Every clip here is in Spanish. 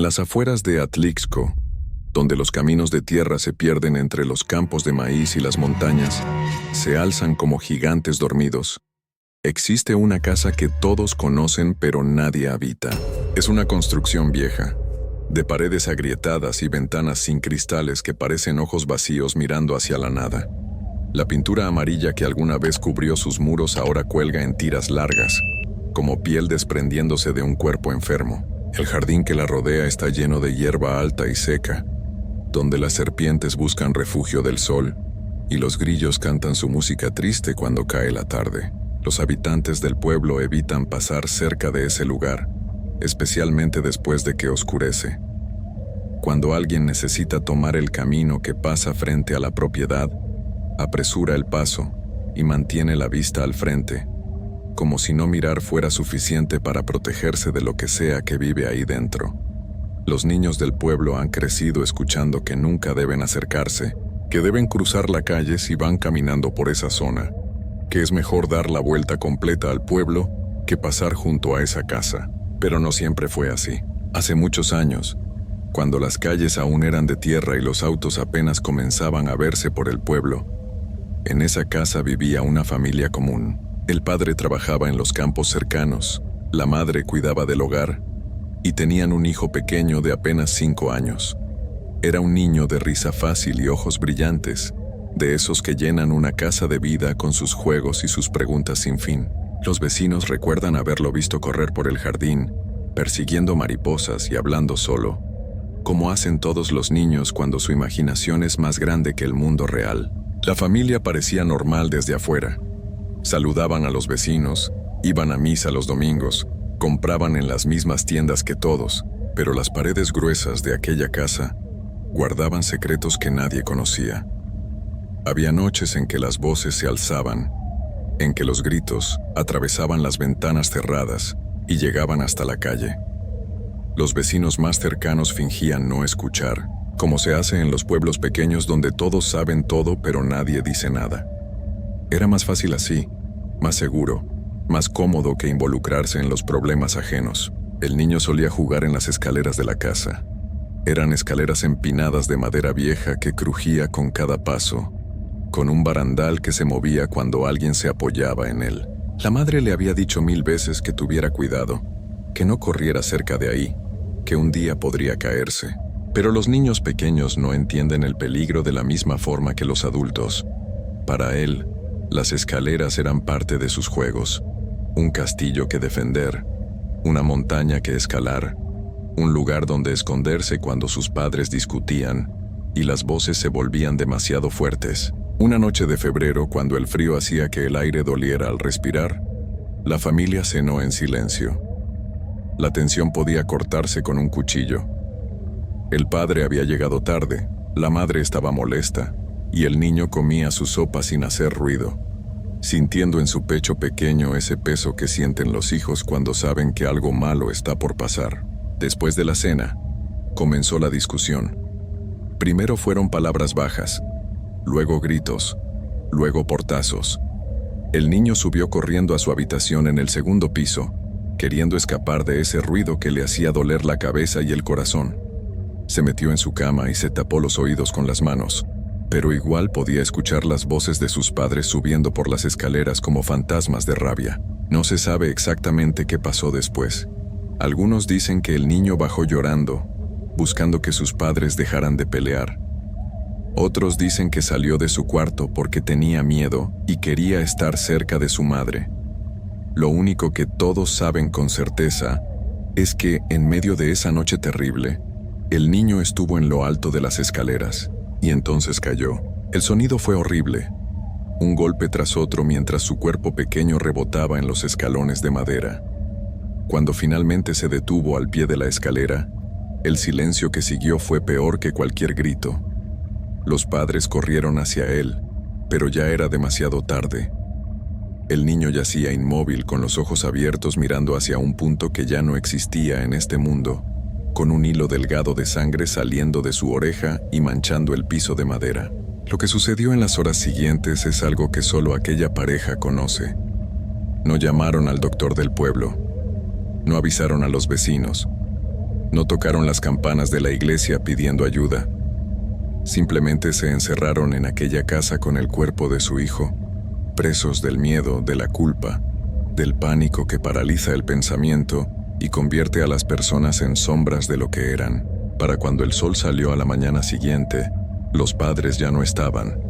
las afueras de Atlixco, donde los caminos de tierra se pierden entre los campos de maíz y las montañas, se alzan como gigantes dormidos. Existe una casa que todos conocen pero nadie habita. Es una construcción vieja, de paredes agrietadas y ventanas sin cristales que parecen ojos vacíos mirando hacia la nada. La pintura amarilla que alguna vez cubrió sus muros ahora cuelga en tiras largas, como piel desprendiéndose de un cuerpo enfermo. El jardín que la rodea está lleno de hierba alta y seca, donde las serpientes buscan refugio del sol y los grillos cantan su música triste cuando cae la tarde. Los habitantes del pueblo evitan pasar cerca de ese lugar, especialmente después de que oscurece. Cuando alguien necesita tomar el camino que pasa frente a la propiedad, apresura el paso y mantiene la vista al frente, como si no mirar fuera suficiente para protegerse de lo que sea que vive ahí dentro. Los niños del pueblo han crecido escuchando que nunca deben acercarse, que deben cruzar la calle si van caminando por esa zona, que es mejor dar la vuelta completa al pueblo que pasar junto a esa casa. Pero no siempre fue así. Hace muchos años, cuando las calles aún eran de tierra y los autos apenas comenzaban a verse por el pueblo, en esa casa vivía una familia común. El padre trabajaba en los campos cercanos, la madre cuidaba del hogar, y tenían un hijo pequeño de apenas 5 años. Era un niño de risa fácil y ojos brillantes, de esos que llenan una casa de vida con sus juegos y sus preguntas sin fin. Los vecinos recuerdan haberlo visto correr por el jardín, persiguiendo mariposas y hablando solo, como hacen todos los niños cuando su imaginación es más grande que el mundo real. La familia parecía normal desde afuera. Saludaban a los vecinos, iban a misa los domingos, compraban en las mismas tiendas que todos, pero las paredes gruesas de aquella casa guardaban secretos que nadie conocía. Había noches en que las voces se alzaban, en que los gritos atravesaban las ventanas cerradas y llegaban hasta la calle. Los vecinos más cercanos fingían no escuchar, como se hace en los pueblos pequeños donde todos saben todo pero nadie dice nada. Era más fácil así, más seguro, más cómodo que involucrarse en los problemas ajenos. El niño solía jugar en las escaleras de la casa. Eran escaleras empinadas de madera vieja que crujía con cada paso, con un barandal que se movía cuando alguien se apoyaba en él. La madre le había dicho 1000 veces que tuviera cuidado, que no corriera cerca de ahí, que un día podría caerse. Pero los niños pequeños no entienden el peligro de la misma forma que los adultos. Para él, las escaleras eran parte de sus juegos, un castillo que defender, una montaña que escalar, un lugar donde esconderse cuando sus padres discutían y las voces se volvían demasiado fuertes. Una noche de febrero, cuando el frío hacía que el aire doliera al respirar, la familia cenó en silencio. La tensión podía cortarse con un cuchillo. El padre había llegado tarde, la madre estaba molesta, y el niño comía su sopa sin hacer ruido, sintiendo en su pecho pequeño ese peso que sienten los hijos cuando saben que algo malo está por pasar. Después de la cena, comenzó la discusión. Primero fueron palabras bajas, luego gritos, luego portazos. El niño subió corriendo a su habitación en el segundo piso, queriendo escapar de ese ruido que le hacía doler la cabeza y el corazón. Se metió en su cama y se tapó los oídos con las manos, pero igual podía escuchar las voces de sus padres subiendo por las escaleras como fantasmas de rabia. No se sabe exactamente qué pasó después. Algunos dicen que el niño bajó llorando, buscando que sus padres dejaran de pelear. Otros dicen que salió de su cuarto porque tenía miedo y quería estar cerca de su madre. Lo único que todos saben con certeza es que, en medio de esa noche terrible, el niño estuvo en lo alto de las escaleras, y entonces cayó. El sonido fue horrible, un golpe tras otro mientras su cuerpo pequeño rebotaba en los escalones de madera. Cuando finalmente se detuvo al pie de la escalera, el silencio que siguió fue peor que cualquier grito. Los padres corrieron hacia él, pero ya era demasiado tarde. El niño yacía inmóvil con los ojos abiertos mirando hacia un punto que ya no existía en este mundo, con un hilo delgado de sangre saliendo de su oreja y manchando el piso de madera. Lo que sucedió en las horas siguientes es algo que solo aquella pareja conoce. No llamaron al doctor del pueblo. No avisaron a los vecinos. No tocaron las campanas de la iglesia pidiendo ayuda. Simplemente se encerraron en aquella casa con el cuerpo de su hijo, presos del miedo, de la culpa, del pánico que paraliza el pensamiento y convierte a las personas en sombras de lo que eran. Para cuando el sol salió a la mañana siguiente, los padres ya no estaban.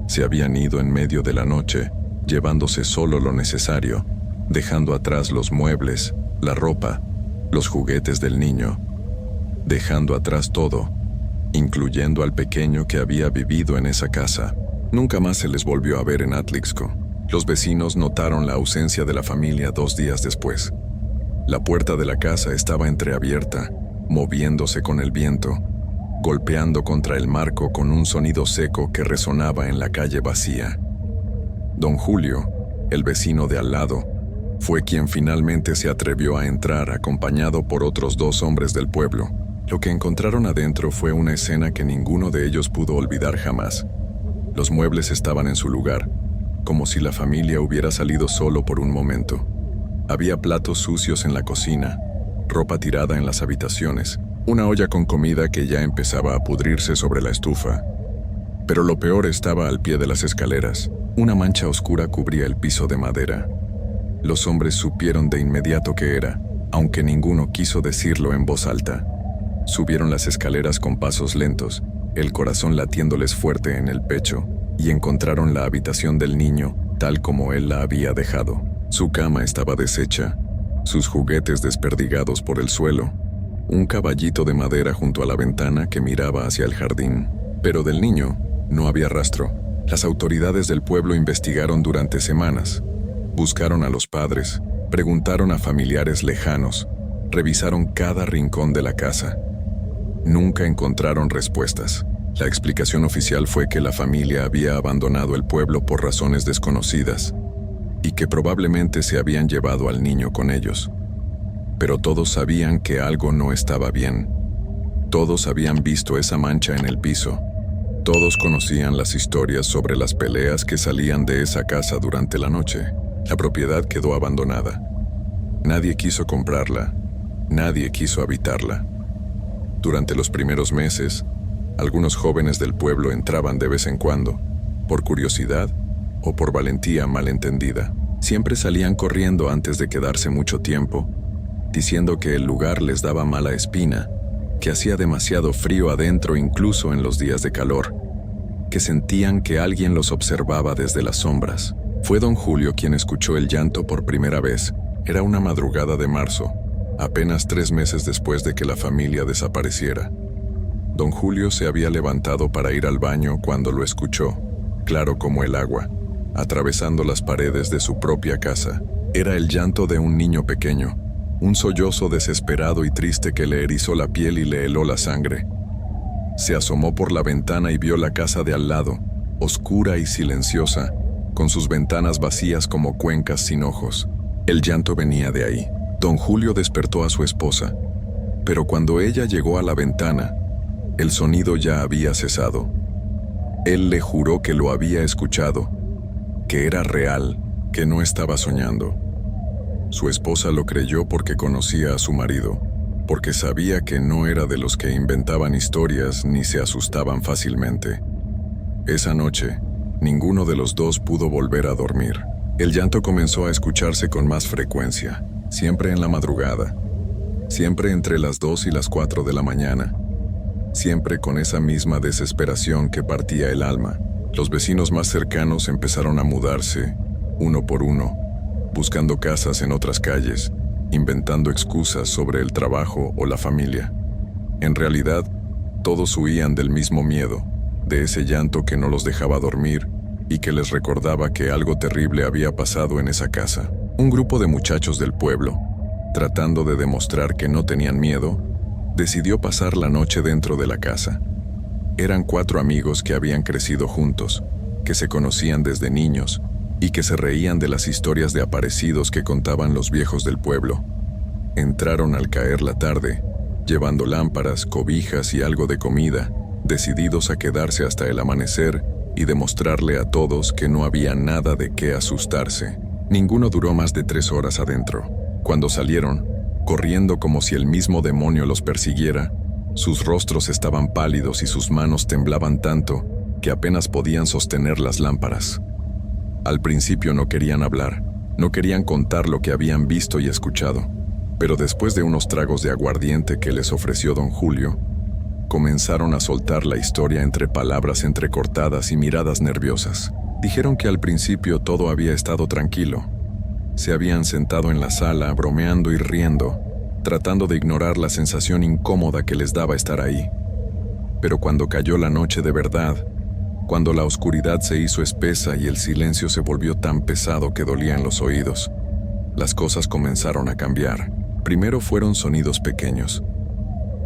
Se habían ido en medio de la noche, llevándose solo lo necesario, dejando atrás los muebles, la ropa, los juguetes del niño, dejando atrás todo, incluyendo al pequeño que había vivido en esa casa. Nunca más se les volvió a ver en Atlixco. Los vecinos notaron la ausencia de la familia 2 días después. La puerta de la casa estaba entreabierta, moviéndose con el viento, golpeando contra el marco con un sonido seco que resonaba en la calle vacía. Don Julio, el vecino de al lado, fue quien finalmente se atrevió a entrar acompañado por otros 2 hombres del pueblo. Lo que encontraron adentro fue una escena que ninguno de ellos pudo olvidar jamás. Los muebles estaban en su lugar, como si la familia hubiera salido solo por un momento. Había platos sucios en la cocina, ropa tirada en las habitaciones, una olla con comida que ya empezaba a pudrirse sobre la estufa. Pero lo peor estaba al pie de las escaleras. Una mancha oscura cubría el piso de madera. Los hombres supieron de inmediato qué era, aunque ninguno quiso decirlo en voz alta. Subieron las escaleras con pasos lentos, el corazón latiéndoles fuerte en el pecho, y encontraron la habitación del niño tal como él la había dejado. Su cama estaba deshecha, sus juguetes desperdigados por el suelo, un caballito de madera junto a la ventana que miraba hacia el jardín. Pero del niño no había rastro. Las autoridades del pueblo investigaron durante semanas. Buscaron a los padres, preguntaron a familiares lejanos, revisaron cada rincón de la casa. Nunca encontraron respuestas. La explicación oficial fue que la familia había abandonado el pueblo por razones desconocidas y que probablemente se habían llevado al niño con ellos. Pero todos sabían que algo no estaba bien. Todos habían visto esa mancha en el piso. Todos conocían las historias sobre las peleas que salían de esa casa durante la noche. La propiedad quedó abandonada. Nadie quiso comprarla. Nadie quiso habitarla. Durante los primeros meses, algunos jóvenes del pueblo entraban de vez en cuando, por curiosidad o por valentía malentendida. Siempre salían corriendo antes de quedarse mucho tiempo, diciendo que el lugar les daba mala espina, que hacía demasiado frío adentro incluso en los días de calor, que sentían que alguien los observaba desde las sombras. Fue don Julio quien escuchó el llanto por primera vez. Era una madrugada de marzo, apenas 3 meses después de que la familia desapareciera. Don Julio se había levantado para ir al baño cuando lo escuchó, claro como el agua, atravesando las paredes de su propia casa. Era el llanto de un niño pequeño, un sollozo desesperado y triste que le erizó la piel y le heló la sangre. Se asomó por la ventana y vio la casa de al lado, oscura y silenciosa, con sus ventanas vacías como cuencas sin ojos. El llanto venía de ahí. Don Julio despertó a su esposa, pero cuando ella llegó a la ventana, el sonido ya había cesado. Él le juró que lo había escuchado, que era real, que no estaba soñando. Su esposa lo creyó porque conocía a su marido, porque sabía que no era de los que inventaban historias ni se asustaban fácilmente. Esa noche, ninguno de los dos pudo volver a dormir. El llanto comenzó a escucharse con más frecuencia, siempre en la madrugada, siempre entre las 2 y las 4 de la mañana, siempre con esa misma desesperación que partía el alma. Los vecinos más cercanos empezaron a mudarse, uno por uno, buscando casas en otras calles, inventando excusas sobre el trabajo o la familia. En realidad, todos huían del mismo miedo, de ese llanto que no los dejaba dormir y que les recordaba que algo terrible había pasado en esa casa. Un grupo de muchachos del pueblo, tratando de demostrar que no tenían miedo, decidió pasar la noche dentro de la casa. Eran 4 amigos que habían crecido juntos, que se conocían desde niños y que se reían de las historias de aparecidos que contaban los viejos del pueblo. Entraron al caer la tarde, llevando lámparas, cobijas y algo de comida, decididos a quedarse hasta el amanecer y demostrarle a todos que no había nada de qué asustarse. Ninguno duró más de 3 horas adentro. Cuando salieron, corriendo como si el mismo demonio los persiguiera. Sus rostros estaban pálidos y sus manos temblaban tanto que apenas podían sostener las lámparas. Al principio no querían hablar, no querían contar lo que habían visto y escuchado, pero después de unos tragos de aguardiente que les ofreció don Julio, comenzaron a soltar la historia entre palabras entrecortadas y miradas nerviosas. Dijeron que al principio todo había estado tranquilo. Se habían sentado en la sala, bromeando y riendo, tratando de ignorar la sensación incómoda que les daba estar ahí. Pero cuando cayó la noche de verdad, cuando la oscuridad se hizo espesa y el silencio se volvió tan pesado que dolía en los oídos, las cosas comenzaron a cambiar. Primero fueron sonidos pequeños,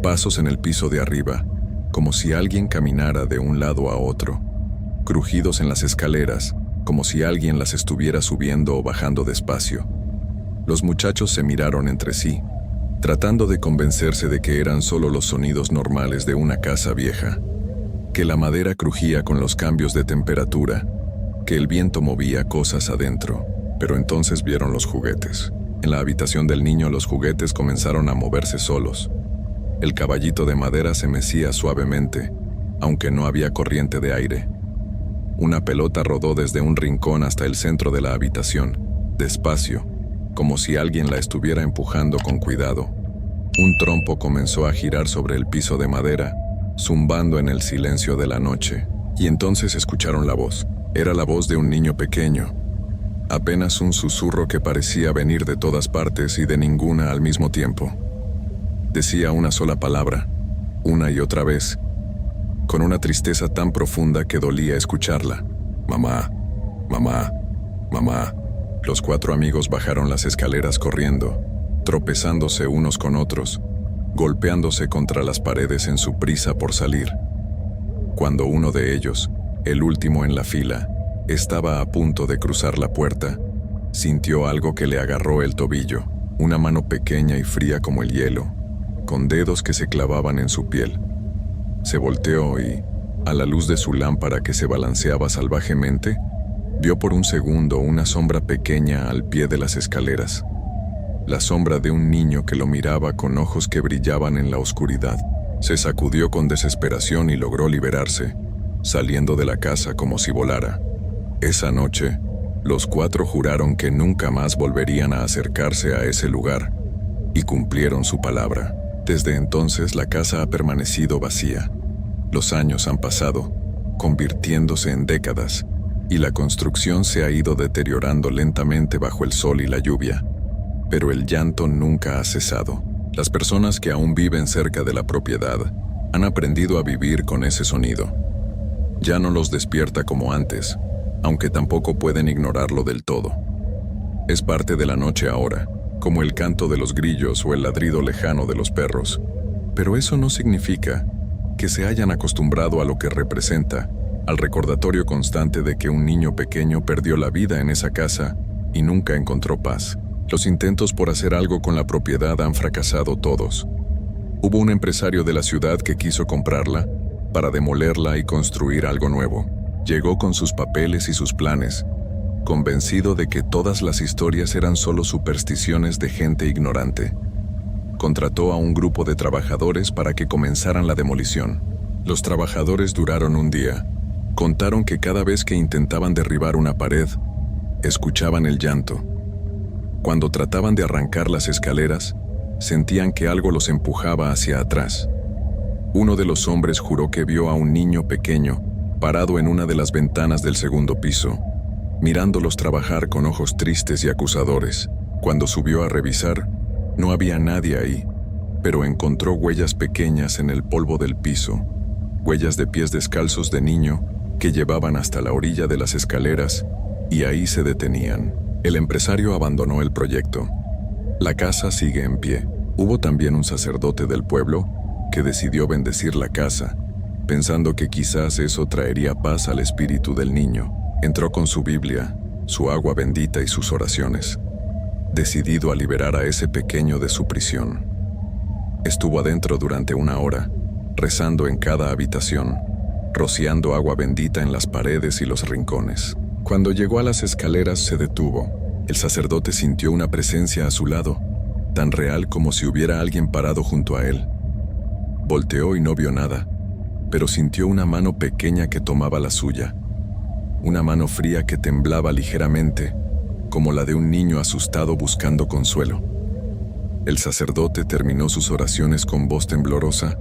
pasos en el piso de arriba, como si alguien caminara de un lado a otro, crujidos en las escaleras, como si alguien las estuviera subiendo o bajando despacio. Los muchachos se miraron entre sí, tratando de convencerse de que eran solo los sonidos normales de una casa vieja, que la madera crujía con los cambios de temperatura, que el viento movía cosas adentro. Pero entonces vieron los juguetes. En la habitación del niño los juguetes comenzaron a moverse solos. El caballito de madera se mecía suavemente, aunque no había corriente de aire. Una pelota rodó desde un rincón hasta el centro de la habitación, despacio, como si alguien la estuviera empujando con cuidado. Un trompo comenzó a girar sobre el piso de madera, zumbando en el silencio de la noche, y entonces escucharon la voz. Era la voz de un niño pequeño, apenas un susurro que parecía venir de todas partes y de ninguna al mismo tiempo. Decía una sola palabra, una y otra vez, con una tristeza tan profunda que dolía escucharla. Mamá, mamá, mamá. Los 4 amigos bajaron las escaleras corriendo, tropezándose unos con otros, golpeándose contra las paredes en su prisa por salir. Cuando uno de ellos, el último en la fila, estaba a punto de cruzar la puerta, sintió algo que le agarró el tobillo, una mano pequeña y fría como el hielo, con dedos que se clavaban en su piel. Se volteó y, a la luz de su lámpara que se balanceaba salvajemente, vio por un segundo una sombra pequeña al pie de las escaleras. La sombra de un niño que lo miraba con ojos que brillaban en la oscuridad. Se sacudió con desesperación y logró liberarse, saliendo de la casa como si volara. Esa noche, los 4 juraron que nunca más volverían a acercarse a ese lugar, y cumplieron su palabra. Desde entonces la casa ha permanecido vacía. Los años han pasado, convirtiéndose en décadas, y la construcción se ha ido deteriorando lentamente bajo el sol y la lluvia. Pero el llanto nunca ha cesado. Las personas que aún viven cerca de la propiedad han aprendido a vivir con ese sonido. Ya no los despierta como antes, aunque tampoco pueden ignorarlo del todo. Es parte de la noche ahora, como el canto de los grillos o el ladrido lejano de los perros. Pero eso no significa que se hayan acostumbrado a lo que representa, al recordatorio constante de que un niño pequeño perdió la vida en esa casa y nunca encontró paz. Los intentos por hacer algo con la propiedad han fracasado todos. Hubo un empresario de la ciudad que quiso comprarla para demolerla y construir algo nuevo. Llegó con sus papeles y sus planes, convencido de que todas las historias eran solo supersticiones de gente ignorante. Contrató a un grupo de trabajadores para que comenzaran la demolición. Los trabajadores duraron un día. Contaron que cada vez que intentaban derribar una pared, escuchaban el llanto. Cuando trataban de arrancar las escaleras, sentían que algo los empujaba hacia atrás. Uno de los hombres juró que vio a un niño pequeño parado en una de las ventanas del segundo piso, mirándolos trabajar con ojos tristes y acusadores. Cuando subió a revisar, no había nadie ahí, pero encontró huellas pequeñas en el polvo del piso, huellas de pies descalzos de niño que llevaban hasta la orilla de las escaleras y ahí se detenían. El empresario abandonó el proyecto. La casa sigue en pie. Hubo también un sacerdote del pueblo que decidió bendecir la casa, pensando que quizás eso traería paz al espíritu del niño. Entró con su Biblia, su agua bendita y sus oraciones, decidido a liberar a ese pequeño de su prisión. Estuvo adentro durante 1 hora, rezando en cada habitación, rociando agua bendita en las paredes y los rincones. Cuando llegó a las escaleras se detuvo. El sacerdote sintió una presencia a su lado. tan real como si hubiera alguien parado junto a él. Volteó y no vio nada, pero sintió una mano pequeña que tomaba la suya. Una mano fría que temblaba ligeramente, como la de un niño asustado buscando consuelo. El sacerdote terminó sus oraciones con voz temblorosa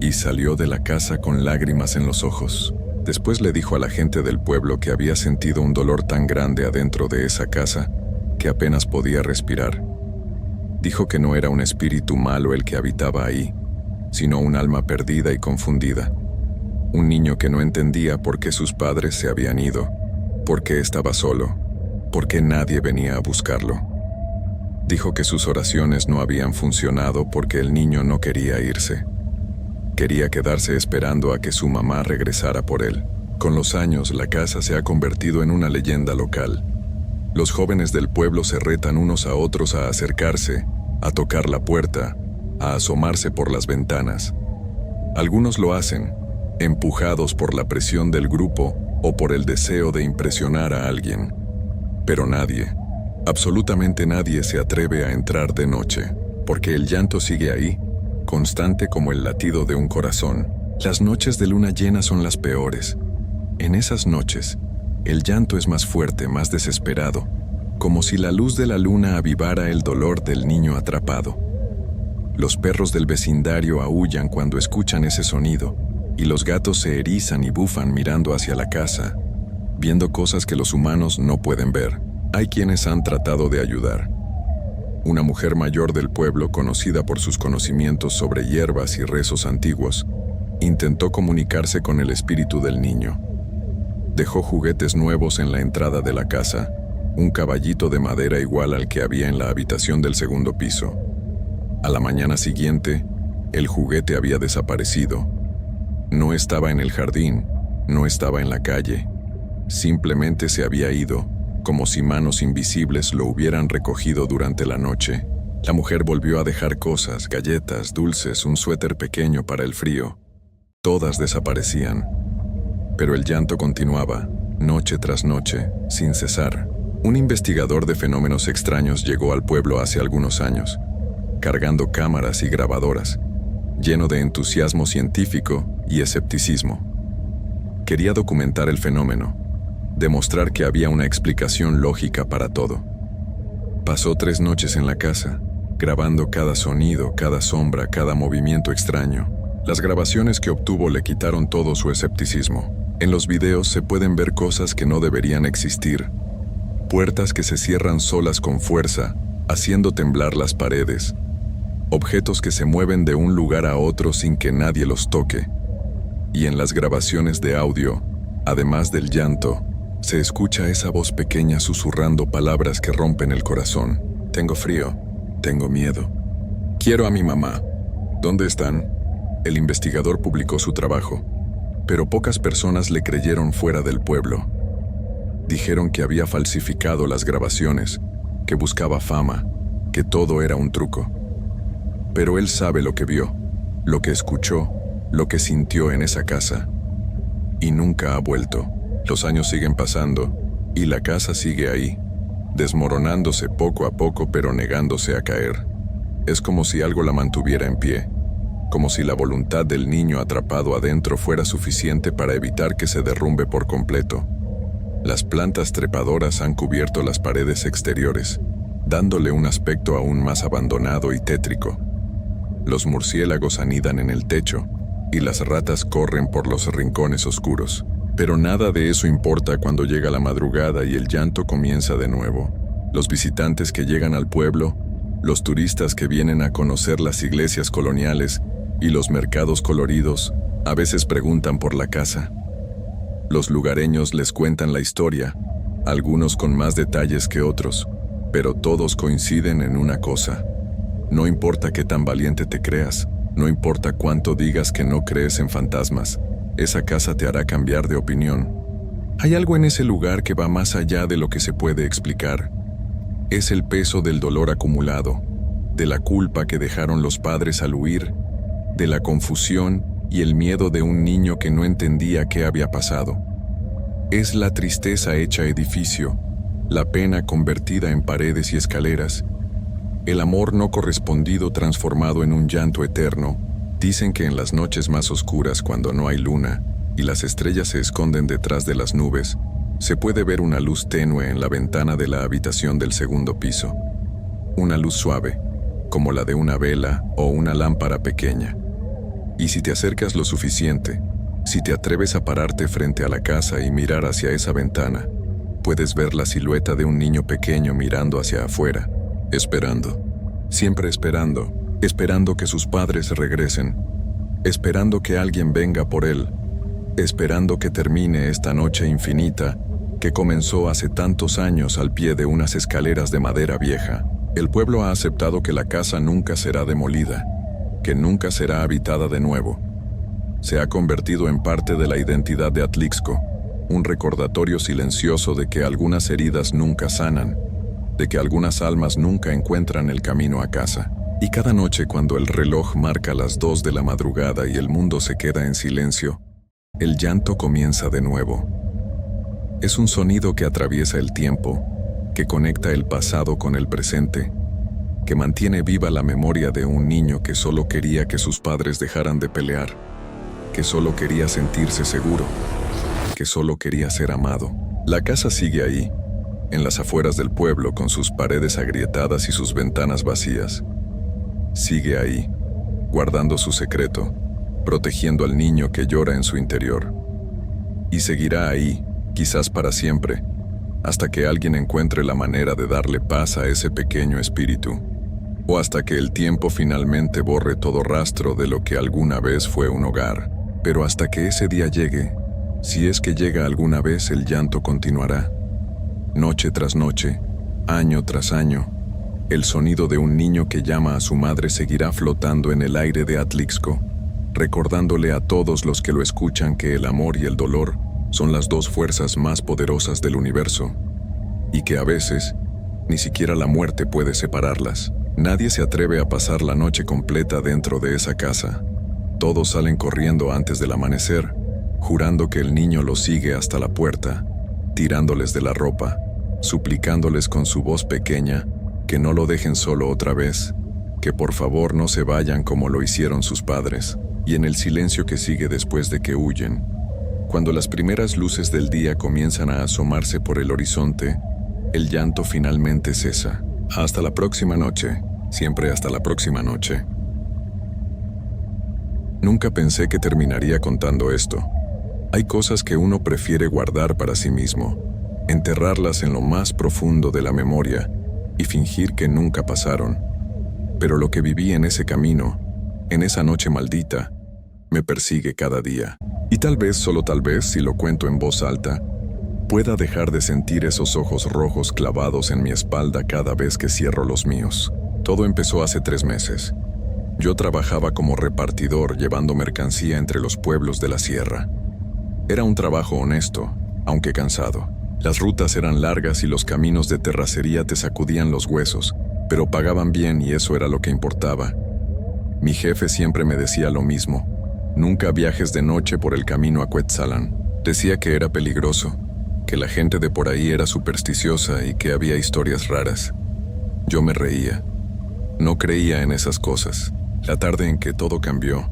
y salió de la casa con lágrimas en los ojos. Después le dijo a la gente del pueblo que había sentido un dolor tan grande adentro de esa casa que apenas podía respirar. Dijo que no era un espíritu malo el que habitaba ahí, sino un alma perdida y confundida. Un niño que no entendía por qué sus padres se habían ido, por qué estaba solo, por qué nadie venía a buscarlo. Dijo que sus oraciones no habían funcionado porque el niño no quería irse. Quería quedarse esperando a que su mamá regresara por él. Con los años, la casa se ha convertido en una leyenda local. Los jóvenes del pueblo se retan unos a otros a acercarse, a tocar la puerta, a asomarse por las ventanas. Algunos lo hacen, empujados por la presión del grupo o por el deseo de impresionar a alguien. Pero nadie, absolutamente nadie se atreve a entrar de noche, porque el llanto sigue ahí, constante como el latido de un corazón. Las noches de luna llena son las peores. En esas noches, el llanto es más fuerte, más desesperado, como si la luz de la luna avivara el dolor del niño atrapado. Los perros del vecindario aúllan cuando escuchan ese sonido, y los gatos se erizan y bufan mirando hacia la casa, viendo cosas que los humanos no pueden ver. Hay quienes han tratado de ayudar. Una mujer mayor del pueblo, conocida por sus conocimientos sobre hierbas y rezos antiguos, intentó comunicarse con el espíritu del niño. Dejó juguetes nuevos en la entrada de la casa, un caballito de madera igual al que había en la habitación del segundo piso. A la mañana siguiente, el juguete había desaparecido. No estaba en el jardín, no estaba en la calle. Simplemente se había ido, como si manos invisibles lo hubieran recogido durante la noche. La mujer volvió a dejar cosas, galletas, dulces, un suéter pequeño para el frío. Todas desaparecían. Pero el llanto continuaba, noche tras noche, sin cesar. Un investigador de fenómenos extraños llegó al pueblo hace algunos años, cargando cámaras y grabadoras, lleno de entusiasmo científico y escepticismo. Quería documentar el fenómeno, demostrar que había una explicación lógica para todo. Pasó 3 noches en la casa, grabando cada sonido, cada sombra, cada movimiento extraño. Las grabaciones que obtuvo le quitaron todo su escepticismo. En los videos se pueden ver cosas que no deberían existir. Puertas que se cierran solas con fuerza, haciendo temblar las paredes. Objetos que se mueven de un lugar a otro sin que nadie los toque. Y en las grabaciones de audio, además del llanto, se escucha esa voz pequeña susurrando palabras que rompen el corazón. Tengo frío, tengo miedo. Quiero a mi mamá. ¿Dónde están? El investigador publicó su trabajo, pero pocas personas le creyeron fuera del pueblo. Dijeron que había falsificado las grabaciones, que buscaba fama, que todo era un truco. Pero él sabe lo que vio, lo que escuchó, lo que sintió en esa casa. Y nunca ha vuelto. Los años siguen pasando, y la casa sigue ahí, desmoronándose poco a poco pero negándose a caer. Es como si algo la mantuviera en pie, como si la voluntad del niño atrapado adentro fuera suficiente para evitar que se derrumbe por completo. Las plantas trepadoras han cubierto las paredes exteriores, dándole un aspecto aún más abandonado y tétrico. Los murciélagos anidan en el techo, y las ratas corren por los rincones oscuros. Pero nada de eso importa cuando llega la madrugada y el llanto comienza de nuevo. Los visitantes que llegan al pueblo, los turistas que vienen a conocer las iglesias coloniales y los mercados coloridos, a veces preguntan por la casa. Los lugareños les cuentan la historia, algunos con más detalles que otros, pero todos coinciden en una cosa. No importa qué tan valiente te creas, no importa cuánto digas que no crees en fantasmas, esa casa te hará cambiar de opinión. Hay algo en ese lugar que va más allá de lo que se puede explicar. Es el peso del dolor acumulado, de la culpa que dejaron los padres al huir, de la confusión y el miedo de un niño que no entendía qué había pasado. Es la tristeza hecha edificio, la pena convertida en paredes y escaleras, El amor no correspondido transformado en un llanto eterno. Dicen que en las noches más oscuras, cuando no hay luna y las estrellas se esconden detrás de las nubes, se puede ver una luz tenue en la ventana de la habitación del segundo piso. Una luz suave, como la de una vela o una lámpara pequeña. Y si te acercas lo suficiente, si te atreves a pararte frente a la casa y mirar hacia esa ventana, puedes ver la silueta de un niño pequeño mirando hacia afuera, esperando, siempre esperando, esperando que sus padres regresen, esperando que alguien venga por él, esperando que termine esta noche infinita que comenzó hace tantos años al pie de unas escaleras de madera vieja. El pueblo ha aceptado que la casa nunca será demolida, que nunca será habitada de nuevo. Se ha convertido en parte de la identidad de Atlixco, un recordatorio silencioso de que algunas heridas nunca sanan, de que algunas almas nunca encuentran el camino a casa. Y cada noche, cuando el reloj marca las 2 de la madrugada y el mundo se queda en silencio, el llanto comienza de nuevo. Es un sonido que atraviesa el tiempo, que conecta el pasado con el presente, que mantiene viva la memoria de un niño que solo quería que sus padres dejaran de pelear, que solo quería sentirse seguro, que solo quería ser amado. La casa sigue ahí, en las afueras del pueblo, con sus paredes agrietadas y sus ventanas vacías. Sigue ahí, guardando su secreto, protegiendo al niño que llora en su interior. Y seguirá ahí, quizás para siempre, hasta que alguien encuentre la manera de darle paz a ese pequeño espíritu, o hasta que el tiempo finalmente borre todo rastro de lo que alguna vez fue un hogar. Pero hasta que ese día llegue, si es que llega alguna vez, el llanto continuará. Noche tras noche, año tras año, el sonido de un niño que llama a su madre seguirá flotando en el aire de Atlixco, recordándole a todos los que lo escuchan que el amor y el dolor son las 2 fuerzas más poderosas del universo, y que a veces ni siquiera la muerte puede separarlas. Nadie se atreve a pasar la noche completa dentro de esa casa. Todos salen corriendo antes del amanecer, jurando que el niño los sigue hasta la puerta, tirándoles de la ropa, suplicándoles con su voz pequeña que no lo dejen solo otra vez, que por favor no se vayan como lo hicieron sus padres. Y en el silencio que sigue después de que huyen, cuando las primeras luces del día comienzan a asomarse por el horizonte, el llanto finalmente cesa. Hasta la próxima noche, siempre hasta la próxima noche. Nunca pensé que terminaría contando esto. Hay cosas que uno prefiere guardar para sí mismo, enterrarlas en lo más profundo de la memoria y fingir que nunca pasaron. Pero lo que viví en ese camino, en esa noche maldita, me persigue cada día. Y tal vez, solo tal vez, si lo cuento en voz alta, pueda dejar de sentir esos ojos rojos clavados en mi espalda cada vez que cierro los míos. Todo empezó hace 3 meses. Yo trabajaba como repartidor llevando mercancía entre los pueblos de la sierra. Era un trabajo honesto, aunque cansado. Las rutas eran largas y los caminos de terracería te sacudían los huesos, pero pagaban bien y eso era lo que importaba. Mi jefe siempre me decía lo mismo: nunca viajes de noche por el camino a Cuetzalan. Decía que era peligroso, que la gente de por ahí era supersticiosa y que había historias raras. Yo me reía. No creía en esas cosas. La tarde en que todo cambió,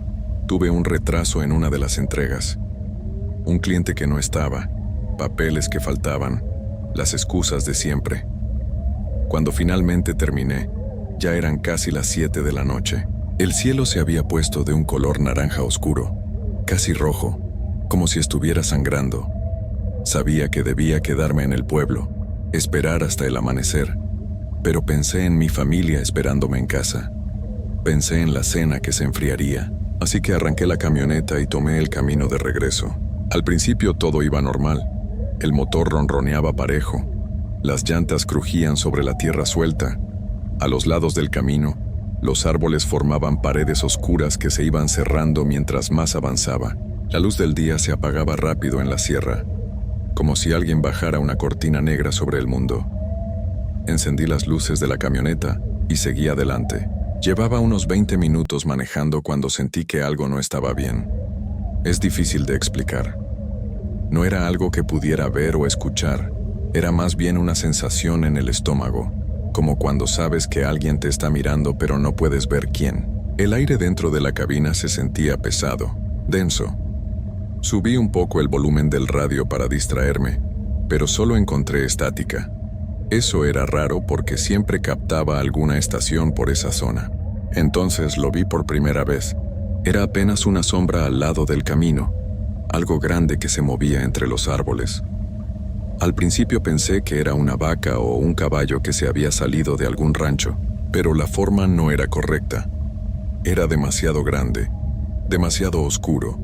tuve un retraso en una de las entregas. Un cliente que no estaba, papeles que faltaban, las excusas de siempre. Cuando finalmente terminé, ya eran casi las 7 de la noche. El cielo se había puesto de un color naranja oscuro, casi rojo, como si estuviera sangrando. Sabía que debía quedarme en el pueblo, esperar hasta el amanecer, pero pensé en mi familia esperándome en casa. Pensé en la cena que se enfriaría, así que arranqué la camioneta y tomé el camino de regreso. Al principio todo iba normal. El motor ronroneaba parejo, las llantas crujían sobre la tierra suelta. A los lados del camino, los árboles formaban paredes oscuras que se iban cerrando mientras más avanzaba. La luz del día se apagaba rápido en la sierra, como si alguien bajara una cortina negra sobre el mundo. Encendí las luces de la camioneta y seguí adelante. Llevaba unos 20 minutos manejando cuando sentí que algo no estaba bien. Es difícil de explicar. No era algo que pudiera ver o escuchar, era más bien una sensación en el estómago, como cuando sabes que alguien te está mirando pero no puedes ver quién. El aire dentro de la cabina se sentía pesado, denso. Subí un poco el volumen del radio para distraerme, pero solo encontré estática. Eso era raro porque siempre captaba alguna estación por esa zona. Entonces lo vi por primera vez. Era apenas una sombra al lado del camino, algo grande que se movía entre los árboles. Al principio pensé que era una vaca o un caballo que se había salido de algún rancho, pero la forma no era correcta. Era demasiado grande, demasiado oscuro,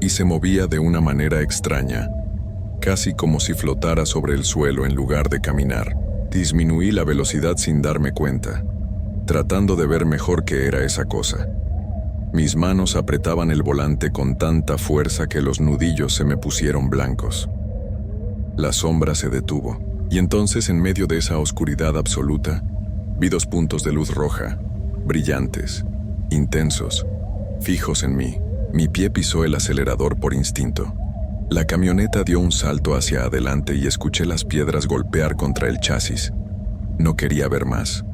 y se movía de una manera extraña, casi como si flotara sobre el suelo en lugar de caminar. Disminuí la velocidad sin darme cuenta, tratando de ver mejor qué era esa cosa. Mis manos apretaban el volante con tanta fuerza que los nudillos se me pusieron blancos. La sombra se detuvo, y entonces en medio de esa oscuridad absoluta, vi 2 puntos de luz roja, brillantes, intensos, fijos en mí. Mi pie pisó el acelerador por instinto. La camioneta dio un salto hacia adelante y escuché las piedras golpear contra el chasis. No quería ver más.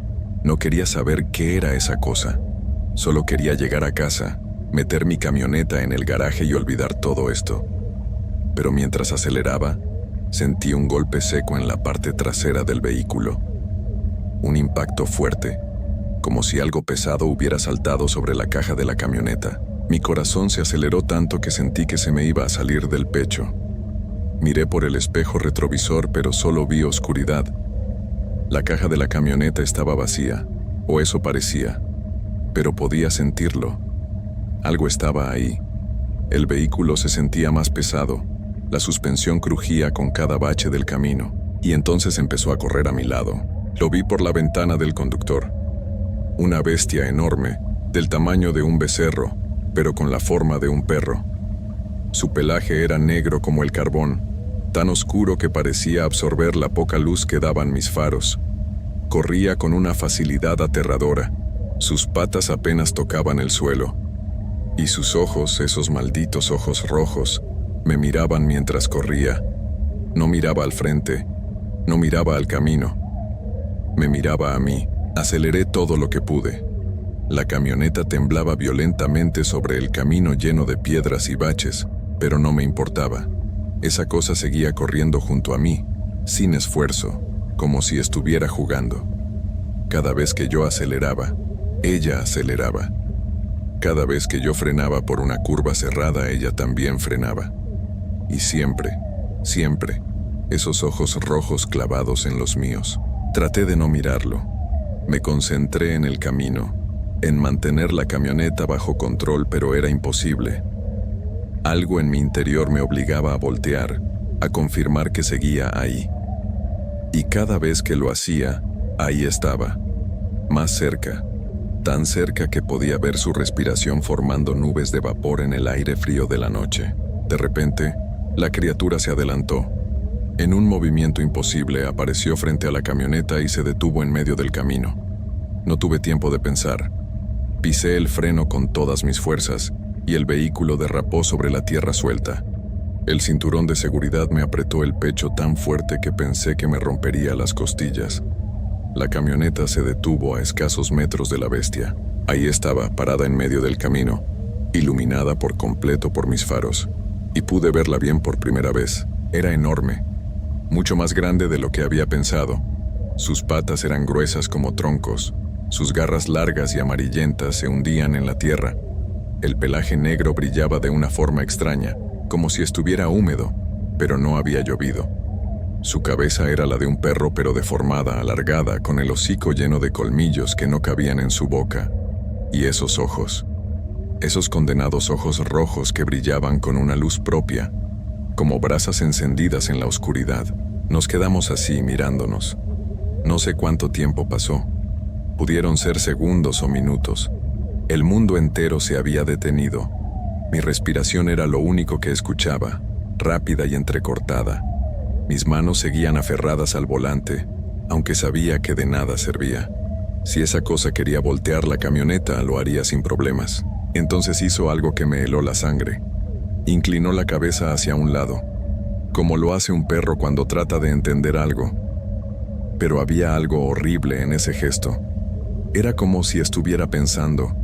No quería saber qué era esa cosa. Solo quería llegar a casa, meter mi camioneta en el garaje y olvidar todo esto. Pero mientras aceleraba, sentí un golpe seco en la parte trasera del vehículo. Un impacto fuerte, como si algo pesado hubiera saltado sobre la caja de la camioneta. Mi corazón se aceleró tanto que sentí que se me iba a salir del pecho. Miré por el espejo retrovisor, pero solo vi oscuridad. La caja de la camioneta estaba vacía, o eso parecía, pero podía sentirlo. Algo estaba ahí. El vehículo se sentía más pesado, la suspensión crujía con cada bache del camino, y entonces empezó a correr a mi lado. Lo vi por la ventana del conductor. Una bestia enorme, del tamaño de un becerro, pero con la forma de un perro. Su pelaje era negro como el carbón, tan oscuro que parecía absorber la poca luz que daban mis faros. Corría con una facilidad aterradora. Sus patas apenas tocaban el suelo. Y sus ojos, esos malditos ojos rojos, me miraban mientras corría. No miraba al frente, no miraba al camino. Me miraba a mí. Aceleré todo lo que pude. La camioneta temblaba violentamente sobre el camino lleno de piedras y baches, pero no me importaba. Esa cosa seguía corriendo junto a mí, sin esfuerzo, como si estuviera jugando. Cada vez que yo aceleraba, ella aceleraba. Cada vez que yo frenaba por una curva cerrada, ella también frenaba. Y siempre, siempre, esos ojos rojos clavados en los míos. Traté de no mirarlo. Me concentré en el camino, en mantener la camioneta bajo control, pero era imposible. Algo en mi interior me obligaba a voltear, a confirmar que seguía ahí. Y cada vez que lo hacía, ahí estaba, más cerca, tan cerca que podía ver su respiración formando nubes de vapor en el aire frío de la noche. De repente, la criatura se adelantó. En un movimiento imposible apareció frente a la camioneta y se detuvo en medio del camino. No tuve tiempo de pensar. Pisé el freno con todas mis fuerzas y el vehículo derrapó sobre la tierra suelta. El cinturón de seguridad me apretó el pecho tan fuerte que pensé que me rompería las costillas. La camioneta se detuvo a escasos metros de la bestia. Ahí estaba, parada en medio del camino, iluminada por completo por mis faros, y pude verla bien por primera vez. Era enorme, mucho más grande de lo que había pensado. Sus patas eran gruesas como troncos. Sus garras largas y amarillentas se hundían en la tierra. El pelaje negro brillaba de una forma extraña, como si estuviera húmedo, pero no había llovido. Su cabeza era la de un perro, pero deformada, alargada, con el hocico lleno de colmillos que no cabían en su boca. Y esos ojos, esos condenados ojos rojos que brillaban con una luz propia, como brasas encendidas en la oscuridad. Nos quedamos así mirándonos. No sé cuánto tiempo pasó. Pudieron ser segundos o minutos. El mundo entero se había detenido. Mi respiración era lo único que escuchaba, rápida y entrecortada. Mis manos seguían aferradas al volante, aunque sabía que de nada servía. Si esa cosa quería voltear la camioneta, lo haría sin problemas. Entonces hizo algo que me heló la sangre. Inclinó la cabeza hacia un lado, como lo hace un perro cuando trata de entender algo. Pero había algo horrible en ese gesto. Era como si estuviera pensando,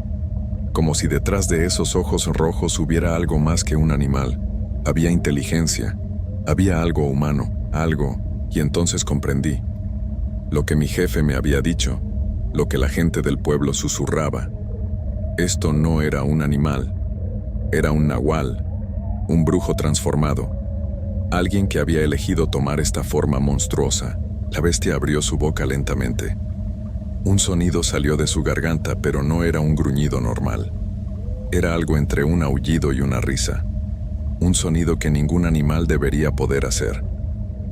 como si detrás de esos ojos rojos hubiera algo más que un animal. Había inteligencia, había algo humano, algo, y entonces comprendí. Lo que mi jefe me había dicho, lo que la gente del pueblo susurraba. Esto no era un animal, era un nahual, un brujo transformado. Alguien que había elegido tomar esta forma monstruosa. La bestia abrió su boca lentamente. Un sonido salió de su garganta, pero no era un gruñido normal. Era algo entre un aullido y una risa. Un sonido que ningún animal debería poder hacer.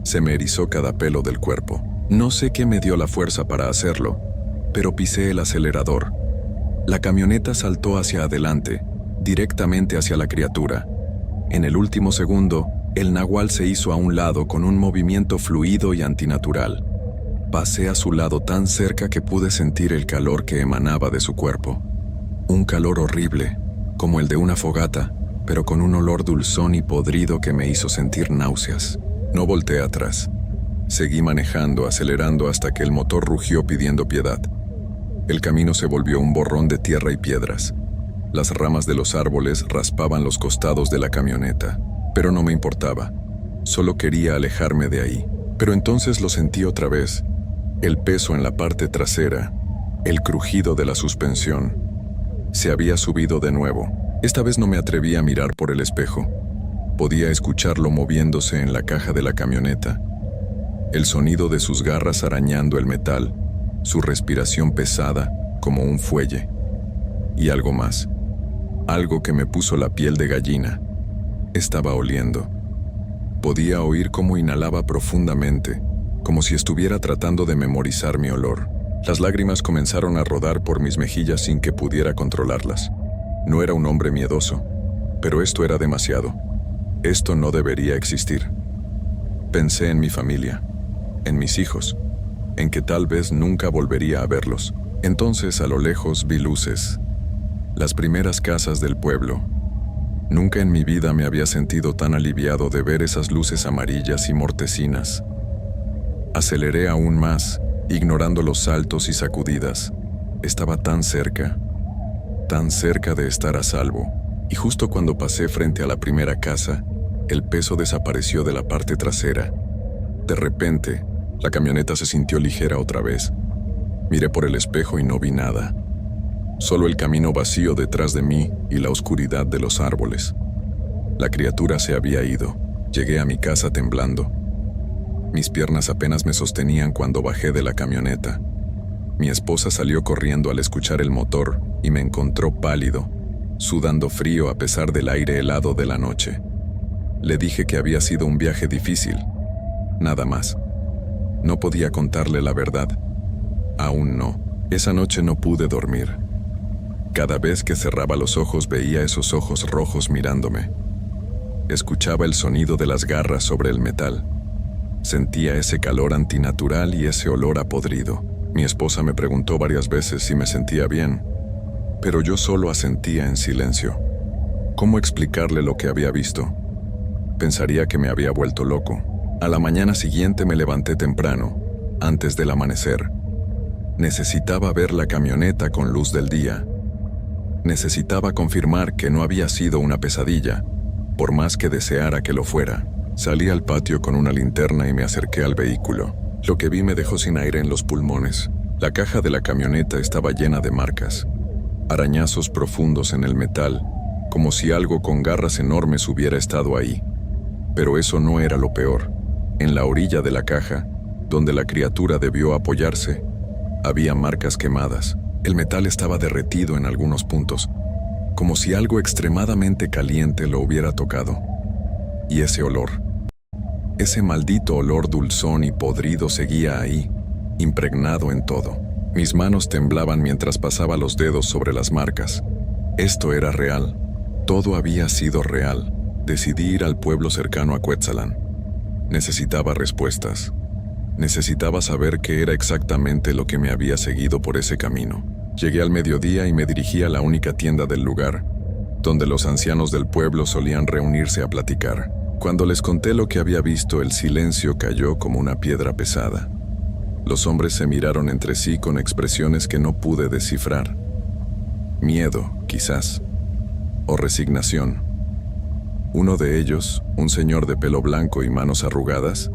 Se me erizó cada pelo del cuerpo. No sé qué me dio la fuerza para hacerlo, pero pisé el acelerador. La camioneta saltó hacia adelante, directamente hacia la criatura. En el último segundo, el nahual se hizo a un lado con un movimiento fluido y antinatural. Pasé a su lado tan cerca que pude sentir el calor que emanaba de su cuerpo. Un calor horrible, como el de una fogata, pero con un olor dulzón y podrido que me hizo sentir náuseas. No volteé atrás. Seguí manejando, acelerando hasta que el motor rugió pidiendo piedad. El camino se volvió un borrón de tierra y piedras. Las ramas de los árboles raspaban los costados de la camioneta, pero no me importaba. Solo quería alejarme de ahí. Pero entonces lo sentí otra vez. El peso en la parte trasera, el crujido de la suspensión. Se había subido de nuevo. Esta vez no me atreví a mirar por el espejo. Podía escucharlo moviéndose en la caja de la camioneta. El sonido de sus garras arañando el metal, su respiración pesada como un fuelle. Y algo más. Algo que me puso la piel de gallina. Estaba oliendo. Podía oír cómo inhalaba profundamente, como si estuviera tratando de memorizar mi olor. Las lágrimas comenzaron a rodar por mis mejillas sin que pudiera controlarlas. No era un hombre miedoso, pero esto era demasiado. Esto no debería existir. Pensé en mi familia, en mis hijos, en que tal vez nunca volvería a verlos. Entonces a lo lejos vi luces, las primeras casas del pueblo. Nunca en mi vida me había sentido tan aliviado de ver esas luces amarillas y mortecinas. Aceleré aún más, ignorando los saltos y sacudidas. Estaba tan cerca de estar a salvo. Y justo cuando pasé frente a la primera casa, el peso desapareció de la parte trasera. De repente, la camioneta se sintió ligera otra vez. Miré por el espejo y no vi nada. Solo el camino vacío detrás de mí y la oscuridad de los árboles. La criatura se había ido. Llegué a mi casa temblando. Mis piernas apenas me sostenían cuando bajé de la camioneta. Mi esposa salió corriendo al escuchar el motor y me encontró pálido, sudando frío a pesar del aire helado de la noche. Le dije que había sido un viaje difícil. Nada más. No podía contarle la verdad. Aún no. Esa noche no pude dormir. Cada vez que cerraba los ojos veía esos ojos rojos mirándome. Escuchaba el sonido de las garras sobre el metal. Sentía ese calor antinatural y ese olor a podrido. Mi esposa me preguntó varias veces si me sentía bien, pero yo solo asentía en silencio. ¿Cómo explicarle lo que había visto? Pensaría que me había vuelto loco. A la mañana siguiente me levanté temprano, antes del amanecer. Necesitaba ver la camioneta con luz del día. Necesitaba confirmar que no había sido una pesadilla, por más que deseara que lo fuera. Salí al patio con una linterna y me acerqué al vehículo. Lo que vi me dejó sin aire en los pulmones. La caja de la camioneta estaba llena de marcas, arañazos profundos en el metal, como si algo con garras enormes hubiera estado ahí. Pero eso no era lo peor. En la orilla de la caja, donde la criatura debió apoyarse, había marcas quemadas. El metal estaba derretido en algunos puntos, como si algo extremadamente caliente lo hubiera tocado. Y ese olor, ese maldito olor dulzón y podrido seguía ahí, impregnado en todo. Mis manos temblaban mientras pasaba los dedos sobre las marcas. Esto era real. Todo había sido real. Decidí ir al pueblo cercano a Cuetzalan. Necesitaba respuestas. Necesitaba saber qué era exactamente lo que me había seguido por ese camino. Llegué al mediodía y me dirigí a la única tienda del lugar, donde los ancianos del pueblo solían reunirse a platicar. Cuando les conté lo que había visto, el silencio cayó como una piedra pesada. Los hombres se miraron entre sí con expresiones que no pude descifrar. Miedo, quizás, o resignación. Uno de ellos, un señor de pelo blanco y manos arrugadas,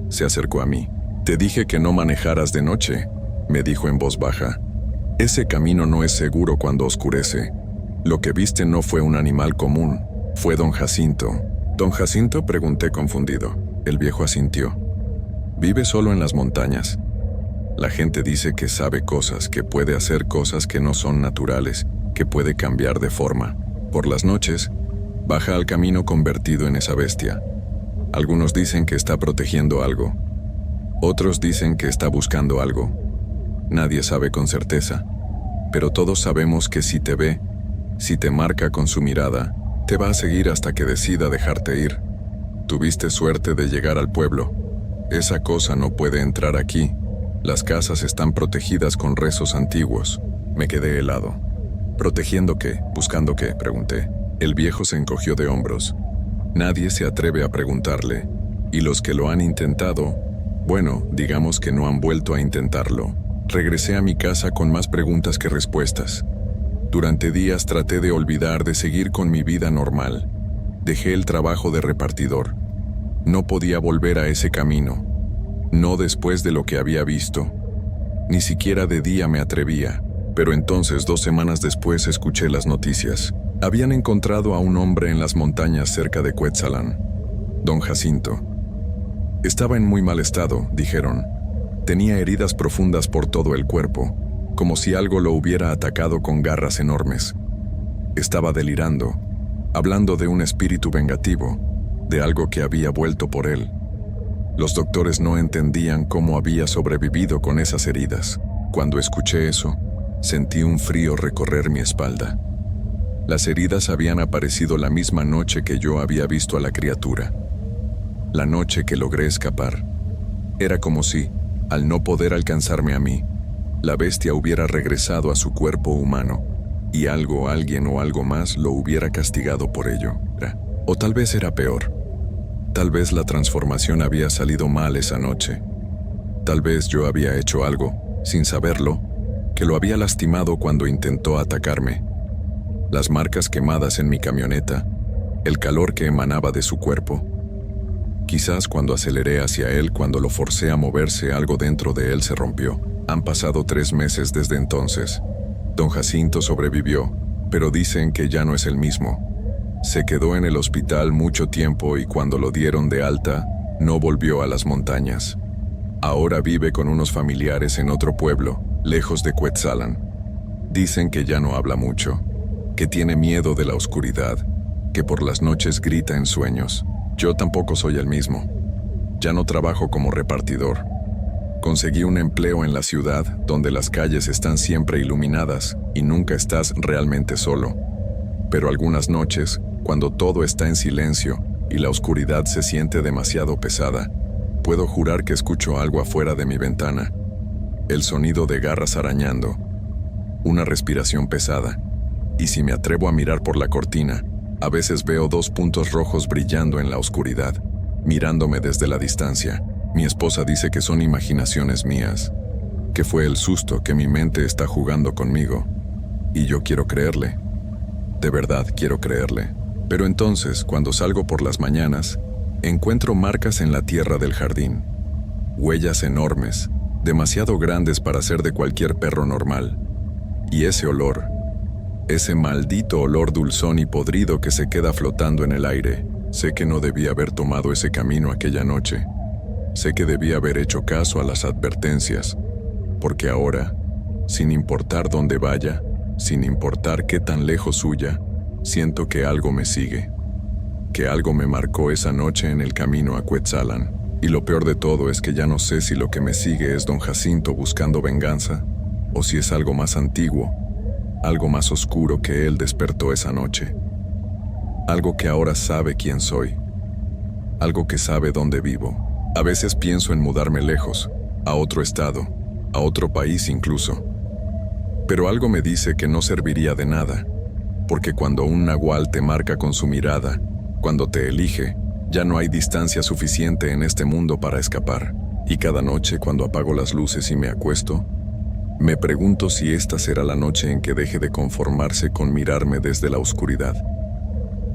se acercó a mí. «Te dije que no manejaras de noche», me dijo en voz baja. «Ese camino no es seguro cuando oscurece. Lo que viste no fue un animal común, fue don Jacinto». «¿Don Jacinto?», pregunté confundido. El viejo asintió. «Vive solo en las montañas. La gente dice que sabe cosas, que puede hacer cosas que no son naturales, que puede cambiar de forma. Por las noches, baja al camino convertido en esa bestia. Algunos dicen que está protegiendo algo. Otros dicen que está buscando algo. Nadie sabe con certeza, pero todos sabemos que si te ve, si te marca con su mirada, te va a seguir hasta que decida dejarte ir. Tuviste suerte de llegar al pueblo. Esa cosa no puede entrar aquí. Las casas están protegidas con rezos antiguos». Me quedé helado. «¿Protegiendo qué? ¿Buscando qué?», pregunté. El viejo se encogió de hombros. Nadie se atreve a preguntarle, y los que lo han intentado, bueno, digamos que no han vuelto a intentarlo. Regresé a mi casa con más preguntas que respuestas. Durante días traté de olvidar, de seguir con mi vida normal. Dejé el trabajo de repartidor. No podía volver a ese camino. No después de lo que había visto. Ni siquiera de día me atrevía. Pero entonces, 2 semanas después, escuché las noticias. Habían encontrado a un hombre en las montañas cerca de Cuetzalan. Don Jacinto. Estaba en muy mal estado, dijeron. Tenía heridas profundas por todo el cuerpo, como si algo lo hubiera atacado con garras enormes. Estaba delirando, hablando de un espíritu vengativo, de algo que había vuelto por él. Los doctores no entendían cómo había sobrevivido con esas heridas. Cuando escuché eso, sentí un frío recorrer mi espalda. Las heridas habían aparecido la misma noche que yo había visto a la criatura. La noche que logré escapar. Era como si, al no poder alcanzarme a mí, la bestia hubiera regresado a su cuerpo humano, y algo, alguien o algo más lo hubiera castigado por ello. O tal vez era peor. Tal vez la transformación había salido mal esa noche. Tal vez yo había hecho algo, sin saberlo, que lo había lastimado cuando intentó atacarme. Las marcas quemadas en mi camioneta, el calor que emanaba de su cuerpo. Quizás cuando aceleré hacia él, cuando lo forcé a moverse, algo dentro de él se rompió. Han pasado 3 meses desde entonces. Don Jacinto sobrevivió, pero dicen que ya no es el mismo. Se quedó en el hospital mucho tiempo y cuando lo dieron de alta, no volvió a las montañas. Ahora vive con unos familiares en otro pueblo, lejos de Cuetzalan. Dicen que ya no habla mucho, que tiene miedo de la oscuridad, que por las noches grita en sueños. Yo tampoco soy el mismo. Ya no trabajo como repartidor. Conseguí un empleo en la ciudad, donde las calles están siempre iluminadas y nunca estás realmente solo. Pero algunas noches, cuando todo está en silencio y la oscuridad se siente demasiado pesada, puedo jurar que escucho algo afuera de mi ventana. El sonido de garras arañando, una respiración pesada, y si me atrevo a mirar por la cortina, a veces veo 2 puntos rojos brillando en la oscuridad, mirándome desde la distancia. Mi esposa dice que son imaginaciones mías, que fue el susto, que mi mente está jugando conmigo, y yo quiero creerle. De verdad quiero creerle. Pero entonces, cuando salgo por las mañanas, encuentro marcas en la tierra del jardín. Huellas enormes, demasiado grandes para ser de cualquier perro normal. Y ese olor, ese maldito olor dulzón y podrido que se queda flotando en el aire. Sé que no debía haber tomado ese camino aquella noche. Sé que debía haber hecho caso a las advertencias, porque ahora, sin importar dónde vaya, sin importar qué tan lejos huya, siento que algo me sigue, que algo me marcó esa noche en el camino a Cuetzalan. Y lo peor de todo es que ya no sé si lo que me sigue es don Jacinto buscando venganza, o si es algo más antiguo, algo más oscuro que él despertó esa noche. Algo que ahora sabe quién soy, algo que sabe dónde vivo. A veces pienso en mudarme lejos, a otro estado, a otro país incluso. Pero algo me dice que no serviría de nada, porque cuando un nahual te marca con su mirada, cuando te elige, ya no hay distancia suficiente en este mundo para escapar. Y cada noche, cuando apago las luces y me acuesto, me pregunto si esta será la noche en que deje de conformarse con mirarme desde la oscuridad.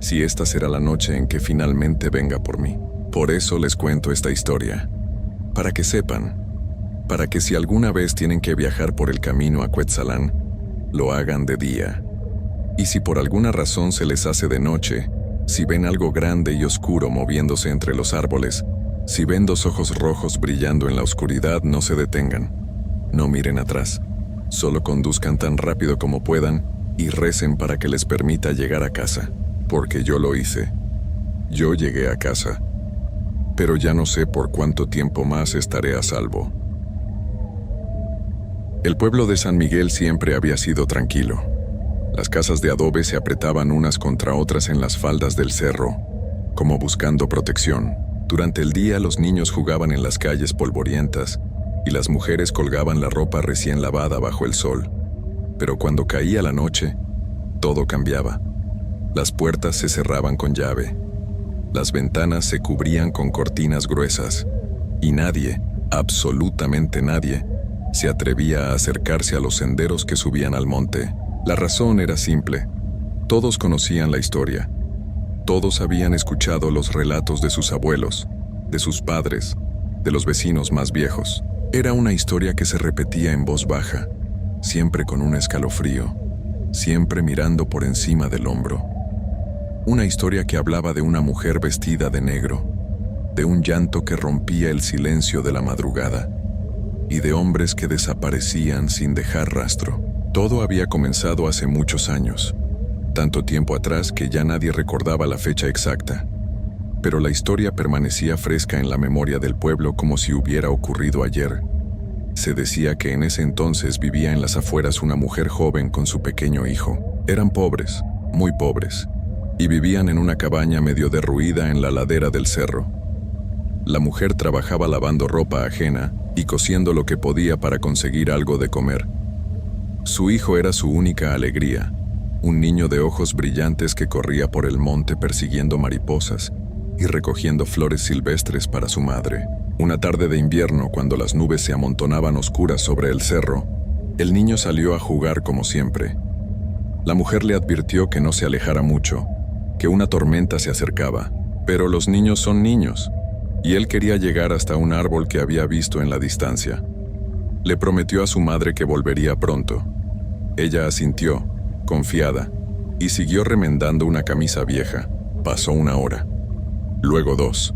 Si esta será la noche en que finalmente venga por mí. Por eso les cuento esta historia. Para que sepan, para que si alguna vez tienen que viajar por el camino a Cuetzalan, lo hagan de día. Y si por alguna razón se les hace de noche, si ven algo grande y oscuro moviéndose entre los árboles, si ven dos ojos rojos brillando en la oscuridad, no se detengan. No miren atrás. Solo conduzcan tan rápido como puedan y recen para que les permita llegar a casa. Porque yo lo hice. Yo llegué a casa. Pero ya no sé por cuánto tiempo más estaré a salvo. El pueblo de San Miguel siempre había sido tranquilo. Las casas de adobe se apretaban unas contra otras en las faldas del cerro, como buscando protección. Durante el día los niños jugaban en las calles polvorientas y las mujeres colgaban la ropa recién lavada bajo el sol. Pero cuando caía la noche, todo cambiaba. Las puertas se cerraban con llave. Las ventanas se cubrían con cortinas gruesas y nadie, absolutamente nadie, se atrevía a acercarse a los senderos que subían al monte. La razón era simple. Todos conocían la historia. Todos habían escuchado los relatos de sus abuelos, de sus padres, de los vecinos más viejos. Era una historia que se repetía en voz baja, siempre con un escalofrío, siempre mirando por encima del hombro. Una historia que hablaba de una mujer vestida de negro, de un llanto que rompía el silencio de la madrugada, y de hombres que desaparecían sin dejar rastro. Todo había comenzado hace muchos años, tanto tiempo atrás que ya nadie recordaba la fecha exacta, pero la historia permanecía fresca en la memoria del pueblo como si hubiera ocurrido ayer. Se decía que en ese entonces vivía en las afueras una mujer joven con su pequeño hijo. Eran pobres, muy pobres, y vivían en una cabaña medio derruida en la ladera del cerro. La mujer trabajaba lavando ropa ajena y cosiendo lo que podía para conseguir algo de comer. Su hijo era su única alegría, un niño de ojos brillantes que corría por el monte persiguiendo mariposas y recogiendo flores silvestres para su madre. Una tarde de invierno, cuando las nubes se amontonaban oscuras sobre el cerro, el niño salió a jugar como siempre. La mujer le advirtió que no se alejara mucho, que una tormenta se acercaba, pero los niños son niños, y él quería llegar hasta un árbol que había visto en la distancia. Le prometió a su madre que volvería pronto. Ella asintió, confiada, y siguió remendando una camisa vieja. Pasó 1 hora, luego 2.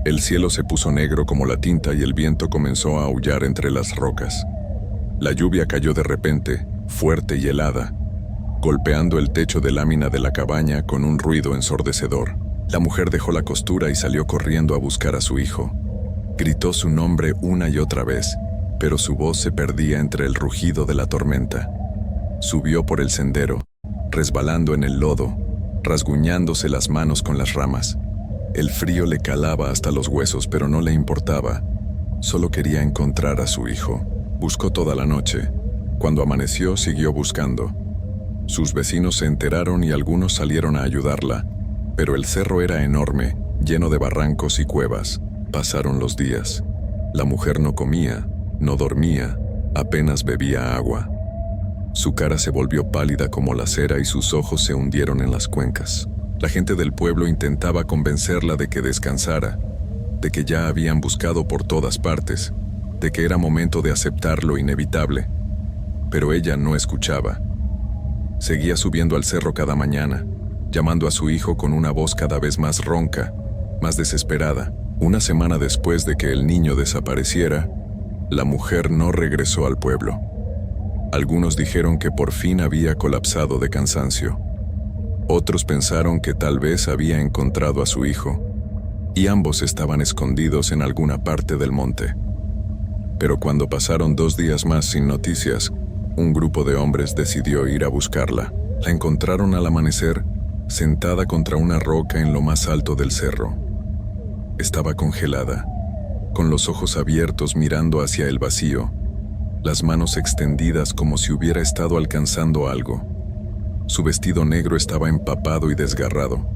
El cielo se puso negro como la tinta y el viento comenzó a aullar entre las rocas. La lluvia cayó de repente, fuerte y helada, golpeando el techo de lámina de la cabaña con un ruido ensordecedor. La mujer dejó la costura y salió corriendo a buscar a su hijo. Gritó su nombre una y otra vez, pero su voz se perdía entre el rugido de la tormenta. Subió por el sendero, resbalando en el lodo, rasguñándose las manos con las ramas. El frío le calaba hasta los huesos, pero no le importaba. Solo quería encontrar a su hijo. Buscó toda la noche. Cuando amaneció, siguió buscando. Sus vecinos se enteraron y algunos salieron a ayudarla, pero el cerro era enorme, lleno de barrancos y cuevas. Pasaron los días. La mujer no comía, no dormía, apenas bebía agua. Su cara se volvió pálida como la cera y sus ojos se hundieron en las cuencas. La gente del pueblo intentaba convencerla de que descansara, de que ya habían buscado por todas partes, de que era momento de aceptar lo inevitable. Pero ella no escuchaba. Seguía subiendo al cerro cada mañana, llamando a su hijo con una voz cada vez más ronca, más desesperada. 1 semana después de que el niño desapareciera, la mujer no regresó al pueblo. Algunos dijeron que por fin había colapsado de cansancio. Otros pensaron que tal vez había encontrado a su hijo, y ambos estaban escondidos en alguna parte del monte. Pero cuando pasaron 2 días más sin noticias, un grupo de hombres decidió ir a buscarla. La encontraron al amanecer, sentada contra una roca en lo más alto del cerro. Estaba congelada, con los ojos abiertos mirando hacia el vacío, las manos extendidas como si hubiera estado alcanzando algo. Su vestido negro estaba empapado y desgarrado.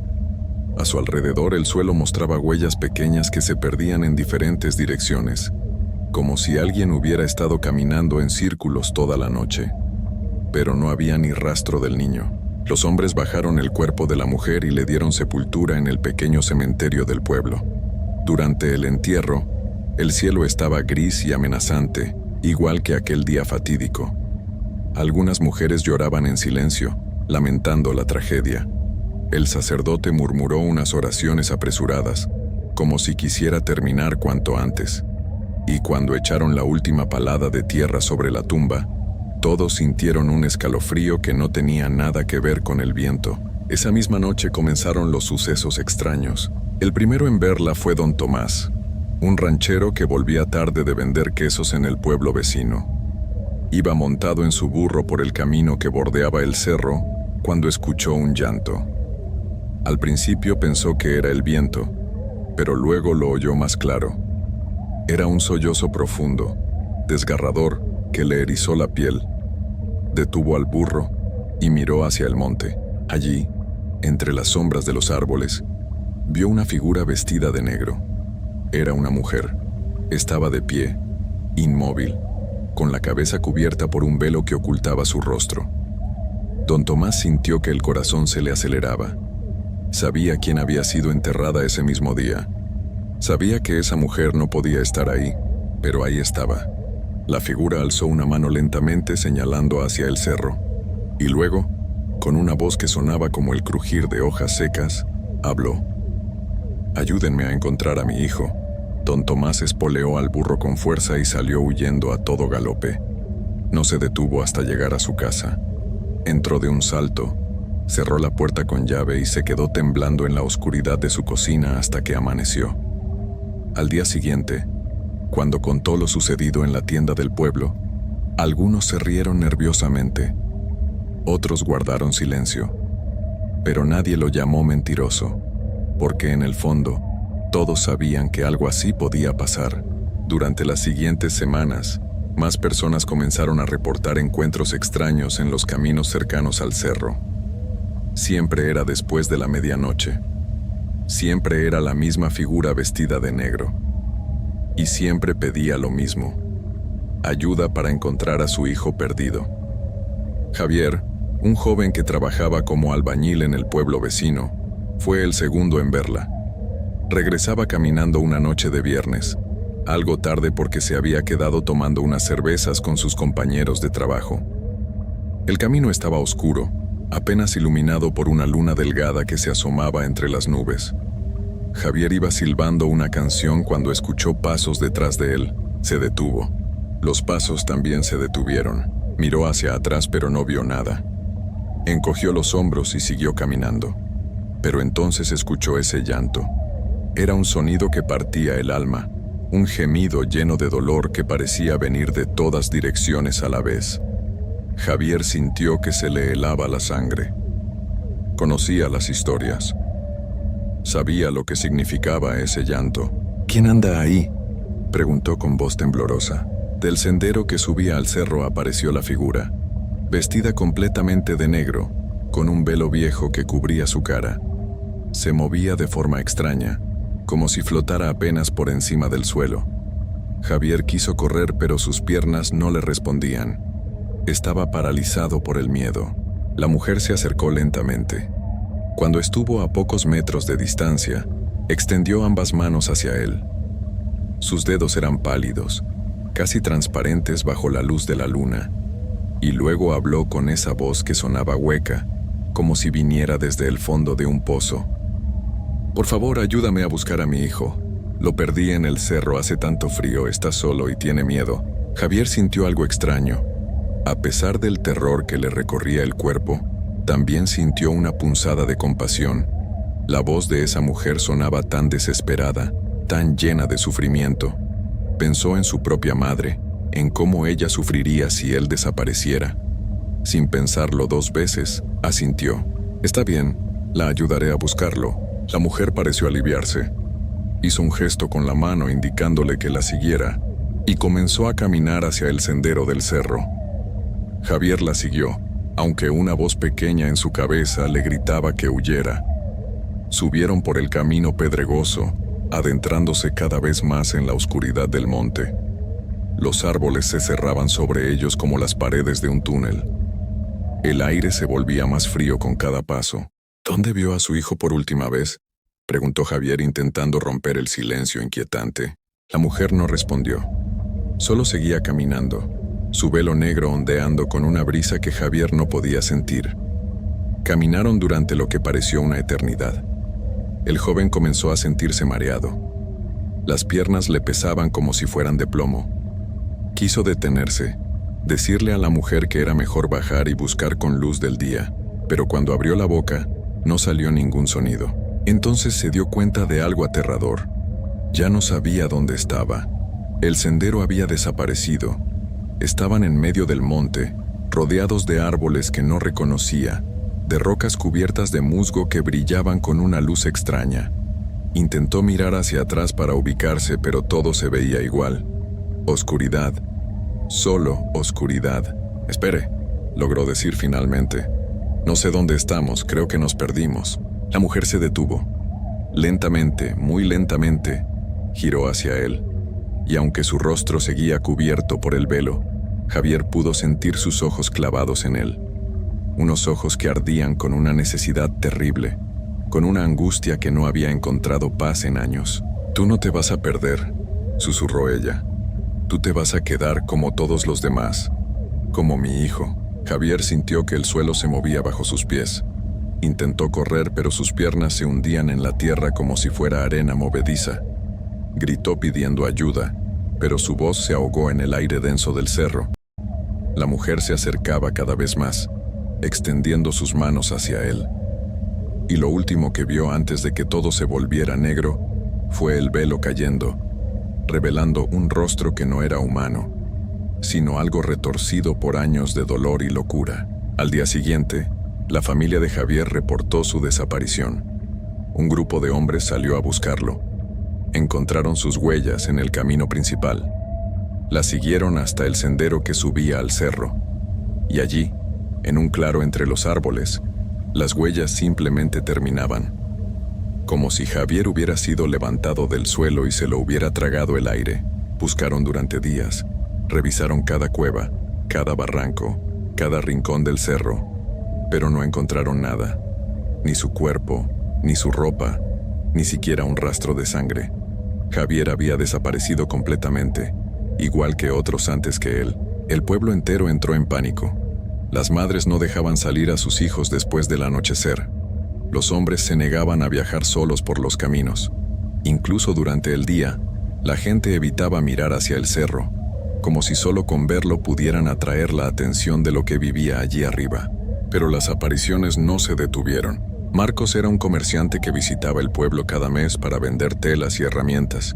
A su alrededor el suelo mostraba huellas pequeñas que se perdían en diferentes direcciones, como si alguien hubiera estado caminando en círculos toda la noche. Pero no había ni rastro del niño. Los hombres bajaron el cuerpo de la mujer y le dieron sepultura en el pequeño cementerio del pueblo. Durante el entierro, el cielo estaba gris y amenazante, igual que aquel día fatídico. Algunas mujeres lloraban en silencio, lamentando la tragedia. El sacerdote murmuró unas oraciones apresuradas, como si quisiera terminar cuanto antes. Y cuando echaron la última palada de tierra sobre la tumba, todos sintieron un escalofrío que no tenía nada que ver con el viento. Esa misma noche comenzaron los sucesos extraños. El primero en verla fue don Tomás, un ranchero que volvía tarde de vender quesos en el pueblo vecino. Iba montado en su burro por el camino que bordeaba el cerro cuando escuchó un llanto. Al principio pensó que era el viento, pero luego lo oyó más claro. Era un sollozo profundo, desgarrador, que le erizó la piel. Detuvo al burro y miró hacia el monte. Allí, entre las sombras de los árboles, vio una figura vestida de negro. Era una mujer. Estaba de pie, inmóvil, con la cabeza cubierta por un velo que ocultaba su rostro. Don Tomás sintió que el corazón se le aceleraba. Sabía quién había sido enterrada ese mismo día. Sabía que esa mujer no podía estar ahí, pero ahí estaba. La figura alzó una mano lentamente señalando hacia el cerro, y luego, con una voz que sonaba como el crujir de hojas secas, habló. «Ayúdenme a encontrar a mi hijo». Don Tomás espoleó al burro con fuerza y salió huyendo a todo galope. No se detuvo hasta llegar a su casa. Entró de un salto, cerró la puerta con llave y se quedó temblando en la oscuridad de su cocina hasta que amaneció. Al día siguiente, cuando contó lo sucedido en la tienda del pueblo, algunos se rieron nerviosamente, otros guardaron silencio, pero nadie lo llamó mentiroso, porque en el fondo, todos sabían que algo así podía pasar. Durante las siguientes semanas, más personas comenzaron a reportar encuentros extraños en los caminos cercanos al cerro. Siempre era después de la medianoche. Siempre era la misma figura vestida de negro. Y siempre pedía lo mismo: ayuda para encontrar a su hijo perdido. Javier, un joven que trabajaba como albañil en el pueblo vecino, fue el segundo en verla. Regresaba caminando una noche de viernes, algo tarde porque se había quedado tomando unas cervezas con sus compañeros de trabajo. El camino estaba oscuro, apenas iluminado por una luna delgada que se asomaba entre las nubes. Javier iba silbando una canción cuando escuchó pasos detrás de él. Se detuvo. Los pasos también se detuvieron. Miró hacia atrás pero no vio nada. Encogió los hombros y siguió caminando. Pero entonces escuchó ese llanto. Era un sonido que partía el alma, un gemido lleno de dolor que parecía venir de todas direcciones a la vez. Javier sintió que se le helaba la sangre. Conocía las historias. Sabía lo que significaba ese llanto. «¿Quién anda ahí?», preguntó con voz temblorosa. Del sendero que subía al cerro apareció la figura, vestida completamente de negro, con un velo viejo que cubría su cara. Se movía de forma extraña, como si flotara apenas por encima del suelo. Javier quiso correr, pero sus piernas no le respondían. Estaba paralizado por el miedo. La mujer se acercó lentamente. Cuando estuvo a pocos metros de distancia, extendió ambas manos hacia él. Sus dedos eran pálidos, casi transparentes bajo la luz de la luna, y luego habló con esa voz que sonaba hueca, como si viniera desde el fondo de un pozo. «Por favor, ayúdame a buscar a mi hijo. Lo perdí en el cerro, hace tanto frío, está solo y tiene miedo». Javier sintió algo extraño. A pesar del terror que le recorría el cuerpo, también sintió una punzada de compasión. La voz de esa mujer sonaba tan desesperada, tan llena de sufrimiento. Pensó en su propia madre, en cómo ella sufriría si él desapareciera. Sin pensarlo 2 veces, asintió. «Está bien, la ayudaré a buscarlo». La mujer pareció aliviarse. Hizo un gesto con la mano indicándole que la siguiera, y comenzó a caminar hacia el sendero del cerro. Javier la siguió, aunque una voz pequeña en su cabeza le gritaba que huyera. Subieron por el camino pedregoso, adentrándose cada vez más en la oscuridad del monte. Los árboles se cerraban sobre ellos como las paredes de un túnel. El aire se volvía más frío con cada paso. ¿Dónde vio a su hijo por última vez?, preguntó Javier intentando romper el silencio inquietante. La mujer no respondió. Solo seguía caminando, su velo negro ondeando con una brisa que Javier no podía sentir. Caminaron durante lo que pareció una eternidad. El joven comenzó a sentirse mareado. Las piernas le pesaban como si fueran de plomo. Quiso detenerse, decirle a la mujer que era mejor bajar y buscar con luz del día, pero cuando abrió la boca, no salió ningún sonido. Entonces se dio cuenta de algo aterrador. Ya no sabía dónde estaba. El sendero había desaparecido. Estaban en medio del monte, rodeados de árboles que no reconocía, de rocas cubiertas de musgo que brillaban con una luz extraña. Intentó mirar hacia atrás para ubicarse, pero todo se veía igual. Oscuridad. Solo oscuridad. «Espere», logró decir finalmente. «No sé dónde estamos, creo que nos perdimos». La mujer se detuvo. Lentamente, muy lentamente, giró hacia él. Y aunque su rostro seguía cubierto por el velo, Javier pudo sentir sus ojos clavados en él. Unos ojos que ardían con una necesidad terrible, con una angustia que no había encontrado paz en años. «Tú no te vas a perder», susurró ella. «Tú te vas a quedar como todos los demás, como mi hijo». Javier sintió que el suelo se movía bajo sus pies. Intentó correr, pero sus piernas se hundían en la tierra como si fuera arena movediza. Gritó pidiendo ayuda, pero su voz se ahogó en el aire denso del cerro. La mujer se acercaba cada vez más, extendiendo sus manos hacia él. Y lo último que vio antes de que todo se volviera negro fue el velo cayendo, revelando un rostro que no era humano, sino algo retorcido por años de dolor y locura. Al día siguiente, la familia de Javier reportó su desaparición. Un grupo de hombres salió a buscarlo. Encontraron sus huellas en el camino principal. Las siguieron hasta el sendero que subía al cerro. Y allí, en un claro entre los árboles, las huellas simplemente terminaban. Como si Javier hubiera sido levantado del suelo y se lo hubiera tragado el aire. Buscaron durante días. Revisaron cada cueva, cada barranco, cada rincón del cerro, pero no encontraron nada. Ni su cuerpo, ni su ropa, ni siquiera un rastro de sangre. Javier había desaparecido completamente, igual que otros antes que él. El pueblo entero entró en pánico. Las madres no dejaban salir a sus hijos después del anochecer. Los hombres se negaban a viajar solos por los caminos. Incluso durante el día, la gente evitaba mirar hacia el cerro, como si solo con verlo pudieran atraer la atención de lo que vivía allí arriba. Pero las apariciones no se detuvieron. Marcos era un comerciante que visitaba el pueblo cada mes para vender telas y herramientas.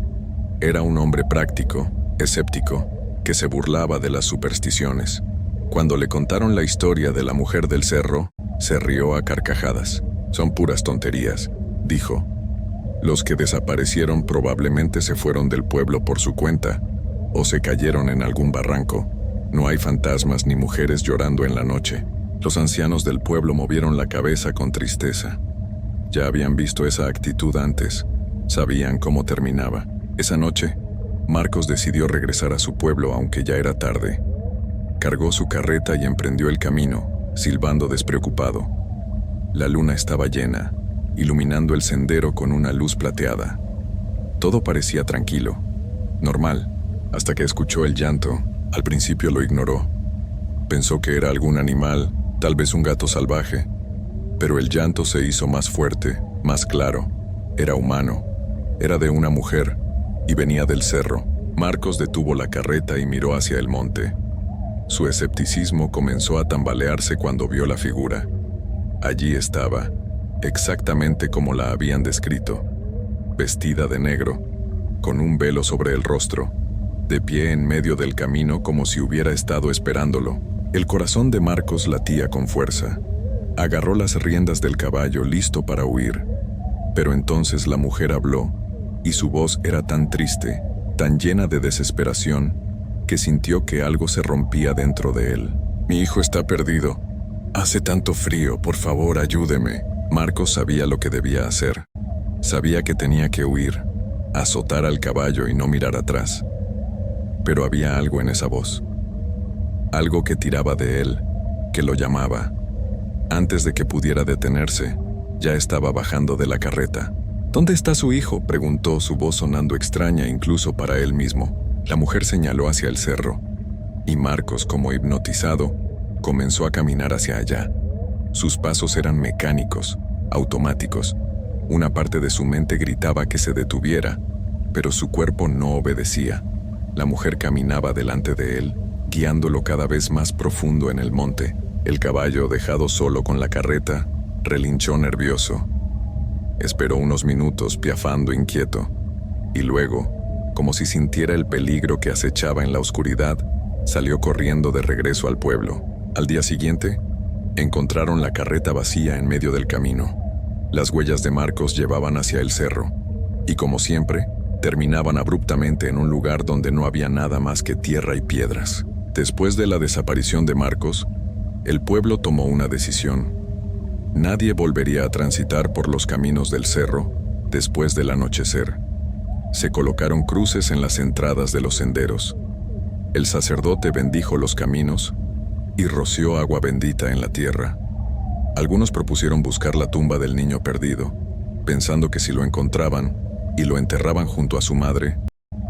Era un hombre práctico, escéptico, que se burlaba de las supersticiones. Cuando le contaron la historia de la mujer del cerro, se rió a carcajadas. «Son puras tonterías», dijo. «Los que desaparecieron probablemente se fueron del pueblo por su cuenta, o se cayeron en algún barranco. No hay fantasmas ni mujeres llorando en la noche». Los ancianos del pueblo movieron la cabeza con tristeza. Ya habían visto esa actitud antes. Sabían cómo terminaba. Esa noche, Marcos decidió regresar a su pueblo aunque ya era tarde. Cargó su carreta y emprendió el camino, silbando despreocupado. La luna estaba llena, iluminando el sendero con una luz plateada. Todo parecía tranquilo, normal, hasta que escuchó el llanto. Al principio lo ignoró. Pensó que era algún animal, tal vez un gato salvaje, pero el llanto se hizo más fuerte, más claro. Era humano, era de una mujer, y venía del cerro. Marcos detuvo la carreta y miró hacia el monte. Su escepticismo comenzó a tambalearse cuando vio la figura. Allí estaba, exactamente como la habían descrito, vestida de negro, con un velo sobre el rostro, de pie en medio del camino como si hubiera estado esperándolo. El corazón de Marcos latía con fuerza. Agarró las riendas del caballo listo para huir. Pero entonces la mujer habló, y su voz era tan triste, tan llena de desesperación, que sintió que algo se rompía dentro de él. «Mi hijo está perdido. Hace tanto frío, por favor, ayúdeme». Marcos sabía lo que debía hacer. Sabía que tenía que huir, azotar al caballo y no mirar atrás. Pero había algo en esa voz. Algo que tiraba de él, que lo llamaba. Antes de que pudiera detenerse, ya estaba bajando de la carreta. «¿Dónde está su hijo?», preguntó, su voz sonando extraña incluso para él mismo. La mujer señaló hacia el cerro, y Marcos, como hipnotizado, comenzó a caminar hacia allá. Sus pasos eran mecánicos, automáticos. Una parte de su mente gritaba que se detuviera, pero su cuerpo no obedecía. La mujer caminaba delante de él, guiándolo cada vez más profundo en el monte. El caballo, dejado solo con la carreta, relinchó nervioso. Esperó unos minutos, piafando inquieto, y luego, como si sintiera el peligro que acechaba en la oscuridad, salió corriendo de regreso al pueblo. Al día siguiente, encontraron la carreta vacía en medio del camino. Las huellas de Marcos llevaban hacia el cerro, y como siempre, terminaban abruptamente en un lugar donde no había nada más que tierra y piedras. Después de la desaparición de Marcos, el pueblo tomó una decisión. Nadie volvería a transitar por los caminos del cerro después del anochecer. Se colocaron cruces en las entradas de los senderos. El sacerdote bendijo los caminos y roció agua bendita en la tierra. Algunos propusieron buscar la tumba del niño perdido, pensando que si lo encontraban y lo enterraban junto a su madre,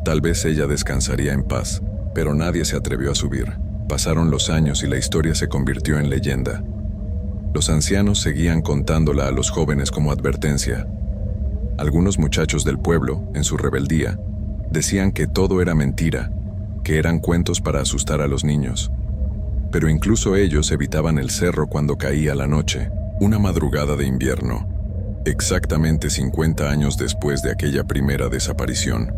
tal vez ella descansaría en paz, pero nadie se atrevió a subir. Pasaron los años y la historia se convirtió en leyenda. Los ancianos seguían contándola a los jóvenes como advertencia. Algunos muchachos del pueblo, en su rebeldía, decían que todo era mentira, que eran cuentos para asustar a los niños. Pero incluso ellos evitaban el cerro cuando caía la noche, una madrugada de invierno, exactamente 50 años después de aquella primera desaparición.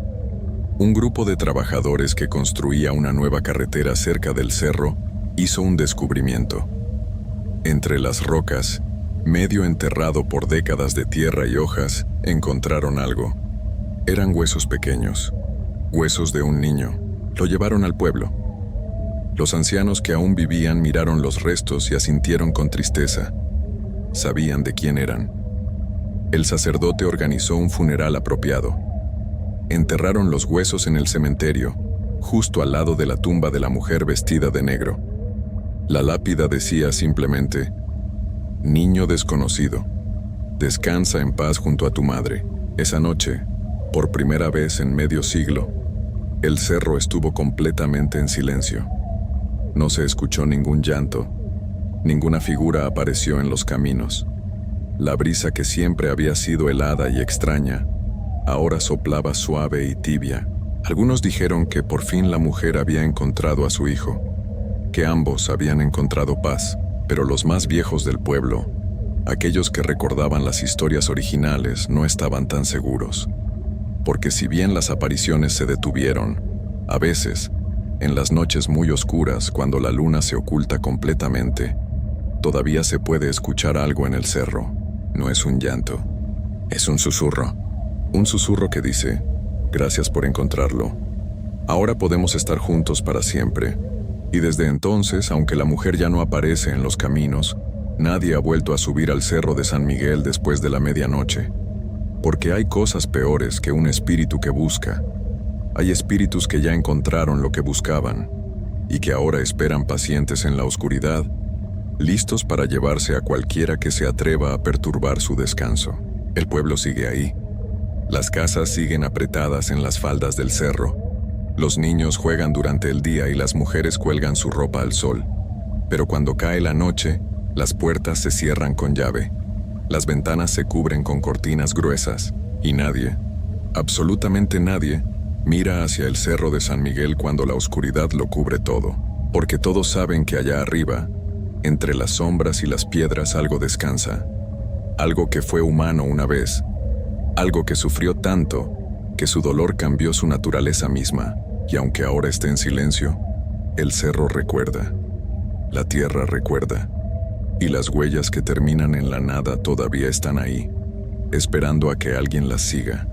Un grupo de trabajadores que construía una nueva carretera cerca del cerro hizo un descubrimiento. Entre las rocas, medio enterrado por décadas de tierra y hojas, encontraron algo. Eran huesos pequeños, huesos de un niño. Lo llevaron al pueblo. Los ancianos que aún vivían miraron los restos y asintieron con tristeza. Sabían de quién eran. El sacerdote organizó un funeral apropiado. Enterraron los huesos en el cementerio, justo al lado de la tumba de la mujer vestida de negro. La lápida decía simplemente: «Niño desconocido, descansa en paz junto a tu madre». Esa noche, por primera vez en medio siglo, el cerro estuvo completamente en silencio. No se escuchó ningún llanto, ninguna figura apareció en los caminos. La brisa que siempre había sido helada y extraña, ahora soplaba suave y tibia. Algunos dijeron que por fin la mujer había encontrado a su hijo, que ambos habían encontrado paz, pero los más viejos del pueblo, aquellos que recordaban las historias originales, no estaban tan seguros. Porque si bien las apariciones se detuvieron, a veces, en las noches muy oscuras, cuando la luna se oculta completamente, todavía se puede escuchar algo en el cerro. No es un llanto, es un susurro. Un susurro que dice: «Gracias por encontrarlo. Ahora podemos estar juntos para siempre». Y desde entonces, aunque la mujer ya no aparece en los caminos, nadie ha vuelto a subir al cerro de San Miguel después de la medianoche. Porque hay cosas peores que un espíritu que busca. Hay espíritus que ya encontraron lo que buscaban y que ahora esperan pacientes en la oscuridad, listos para llevarse a cualquiera que se atreva a perturbar su descanso. El pueblo sigue ahí. Las casas siguen apretadas en las faldas del cerro. Los niños juegan durante el día y las mujeres cuelgan su ropa al sol. Pero cuando cae la noche, las puertas se cierran con llave. Las ventanas se cubren con cortinas gruesas y nadie, absolutamente nadie, mira hacia el cerro de San Miguel cuando la oscuridad lo cubre todo. Porque todos saben que allá arriba, entre las sombras y las piedras, algo descansa. Algo que fue humano una vez. Algo que sufrió tanto que su dolor cambió su naturaleza misma, y aunque ahora esté en silencio, el cerro recuerda, la tierra recuerda, y las huellas que terminan en la nada todavía están ahí, esperando a que alguien las siga.